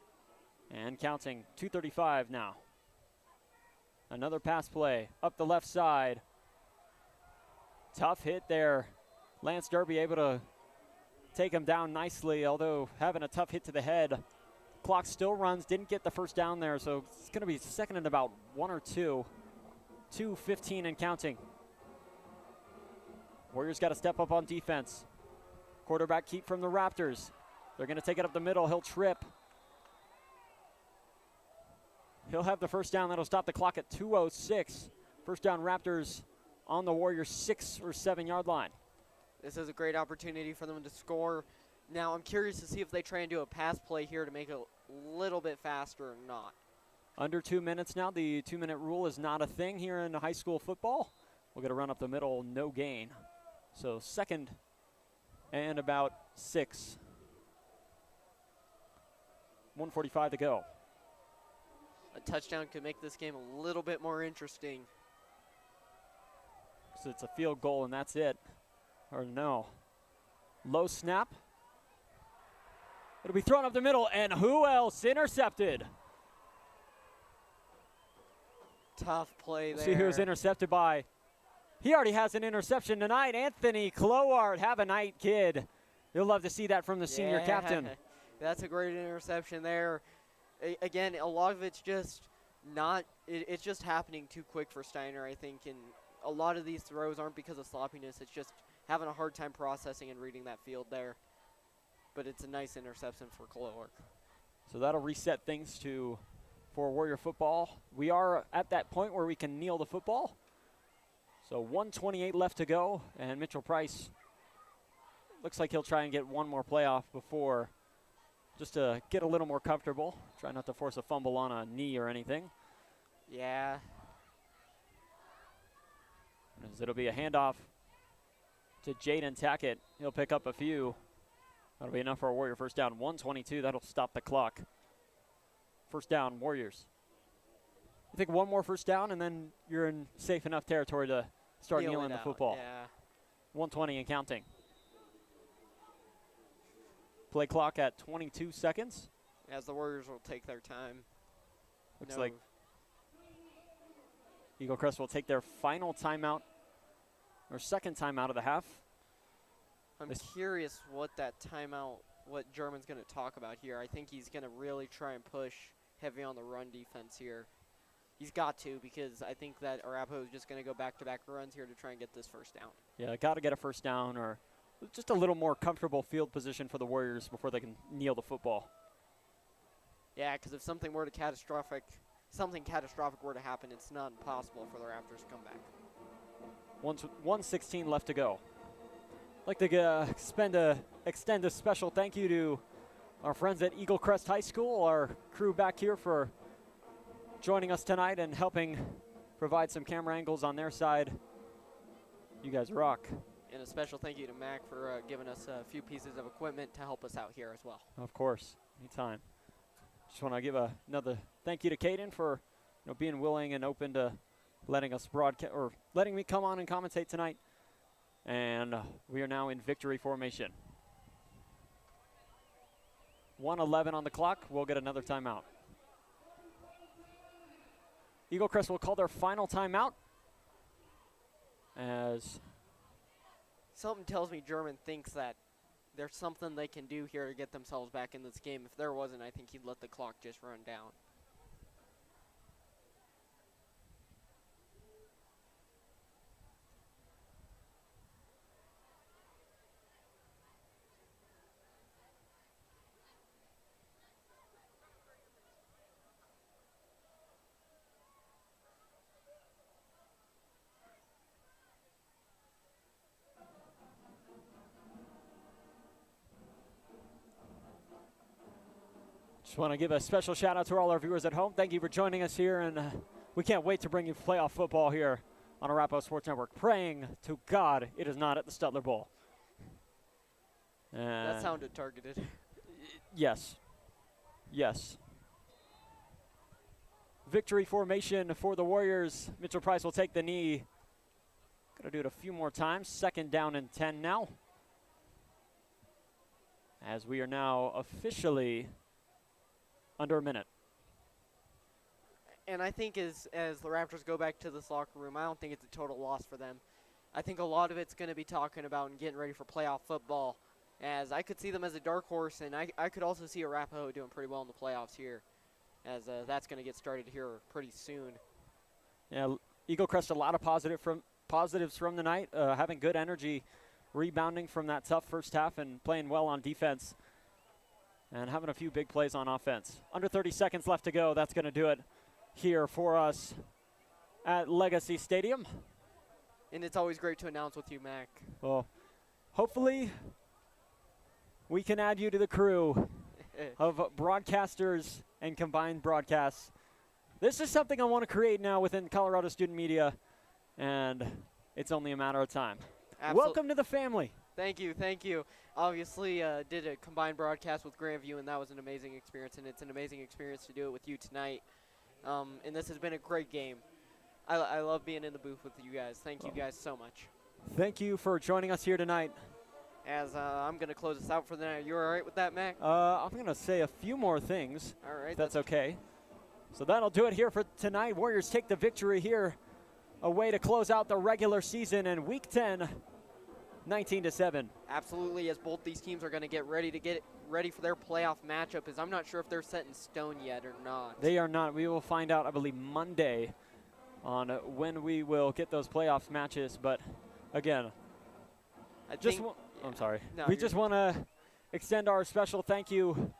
And counting, 2:35 now. Another pass play up the left side. Tough hit there. Lance Derby able to take him down nicely, although having a tough hit to the head. Clock still runs, didn't get the first down there, so it's going to be second and about 1 or 2. 2:15 and counting. Warriors got to step up on defense. Quarterback keep from the Raptors. They're going to take it up the middle. He'll trip. He'll have the first down. That'll stop the clock at 2:06. First down Raptors on the Warriors 6 or 7 yard line. This is a great opportunity for them to score. Now I'm curious to see if they try and do a pass play here to make it a little bit faster or not. Under 2 minutes now. The 2-minute rule is not a thing here in high school football. We'll get a run up the middle, no gain. So second and about 6. 1:45 to go. A touchdown could make this game a little bit more interesting. So it's a field goal and that's it. Or no. Low snap. It'll be thrown up the middle, and who else? Intercepted. Tough play there. See who's intercepted by. He already has an interception tonight. Anthony Cloward. Have a night, kid. You'll love to see that from the senior captain. That's a great interception there. Again, a lot of it's just not, it's just happening too quick for Steiner, I think, and a lot of these throws aren't because of sloppiness. It's just having a hard time processing and reading that field there. But it's a nice interception for Cloward. So that'll reset things for Warrior football. We are at that point where we can kneel the football. So 1:28 left to go, and Mitchell Price looks like he'll try and get one more play off before, just to get a little more comfortable. Try not to force a fumble on a knee or anything. Yeah. As it'll be a handoff to Jaden Tackett. He'll pick up a few. That'll be enough for a Warrior first down. 1:22, that'll stop the clock. First down, Warriors. You think one more first down and then you're in safe enough territory to start kneeling the football. Yeah. 1:20 and counting. Play clock at 22 seconds. As the Warriors will take their time. Looks like Eaglecrest will take their final timeout, or second timeout of the half. I'm curious what that timeout, what German's going to talk about here. I think he's going to really try and push heavy on the run defense here. He's got to, because I think that Arapahoe is just going to go back-to-back runs here to try and get this first down. Yeah, got to get a first down or just a little more comfortable field position for the Warriors before they can kneel the football. Yeah, because if something catastrophic were to happen, it's not impossible for the Raptors to come back. 1:16 left to go. I'd like to extend a special thank you to our friends at Eaglecrest High School, our crew back here for joining us tonight and helping provide some camera angles on their side. You guys rock. And a special thank you to Mac for giving us a few pieces of equipment to help us out here as well. Of course, anytime. Just want to give another thank you to Caden for being willing and open to letting us broadcast or letting me come on and commentate tonight. And we are now in victory formation. 1:11 on the clock. We'll get another timeout. Eaglecrest will call their final timeout as something tells me German thinks that there's something they can do here to get themselves back in this game. If there wasn't, I think he'd let the clock just run down. just want to give a special shout out to all our viewers at home. Thank you for joining us here, and we can't wait to bring you playoff football here on Arapahoe Sports Network. Praying to God it is not at the Stutler Bowl. That sounded targeted. Yes. Yes. Victory formation for the Warriors. Mitchell Price will take the knee. Gonna do it a few more times. Second down and 10 now. as we are now officially under a minute. And I think as the Raptors go back to this locker room, I don't think it's a total loss for them. I think a lot of it's going to be talking about and getting ready for playoff football, as I could see them as a dark horse, and I could also see Arapahoe doing pretty well in the playoffs here, as that's going to get started here pretty soon. Yeah, Eaglecrest, a lot of positives from the night, having good energy, rebounding from that tough first half and playing well on defense, and having a few big plays on offense. Under 30 seconds left to go. That's going to do it here for us at Legacy Stadium. And it's always great to announce with you, Mac. Well, hopefully we can add you to the crew of broadcasters and combined broadcasts. This is something I want to create now within Colorado Student Media, and it's only a matter of time. Welcome to the family. Thank you, thank you. Obviously, did a combined broadcast with Grandview, and that was an amazing experience, and it's an amazing experience to do it with you tonight. And this has been a great game. I love being in the booth with you guys. Thank you guys so much. Thank you for joining us here tonight. As I'm going to close us out for the night. You all right with that, Mac? I'm going to say a few more things. All right. If that's okay. So that'll do it here for tonight. Warriors take the victory here, a way to close out the regular season in Week 10, 19-7. Absolutely, as both these teams are going to get ready for their playoff matchup, as I'm not sure if they're set in stone yet or not. They are not. We will find out, I believe, Monday on when we will get those playoff matches. But again, I'm sorry. No, we just want to extend our special thank you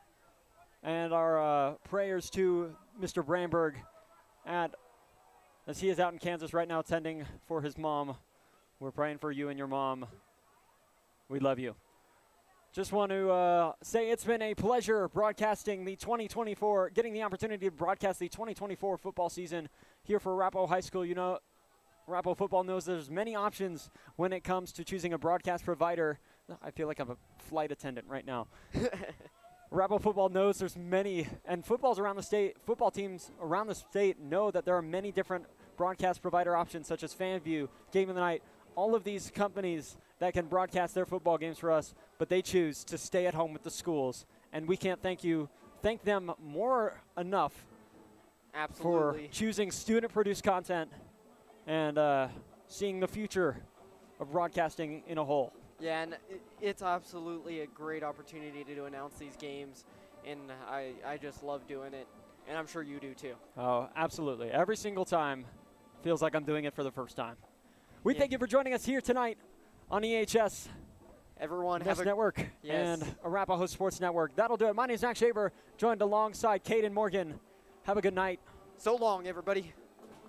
and our prayers to Mr. Bramberg as he is out in Kansas right now tending for his mom. We're praying for you and your mom. We love you. Just want to say it's been a pleasure broadcasting the 2024, getting the opportunity to broadcast the 2024 football season here for Arapahoe High School. You know, Arapahoe football knows there's many options when it comes to choosing a broadcast provider. I feel like I'm a flight attendant right now. Arapahoe football knows there's many, and football teams around the state know that there are many different broadcast provider options, such as FanView, Game of the Night, all of these companies that can broadcast their football games for us, but they choose to stay at home with the schools. And we can't thank them more enough Absolutely. for choosing student-produced content and seeing the future of broadcasting in a whole. Yeah, and it's absolutely a great opportunity to announce these games, and I just love doing it, and I'm sure you do too. Oh, absolutely. Every single time feels like I'm doing it for the first time. We thank you for joining us here tonight on EHS. Everyone Nest Network and Arapahoe Sports Network. That'll do it. My name is Zach Shaver, joined alongside Caden Morgan. Have a good night. So long, everybody.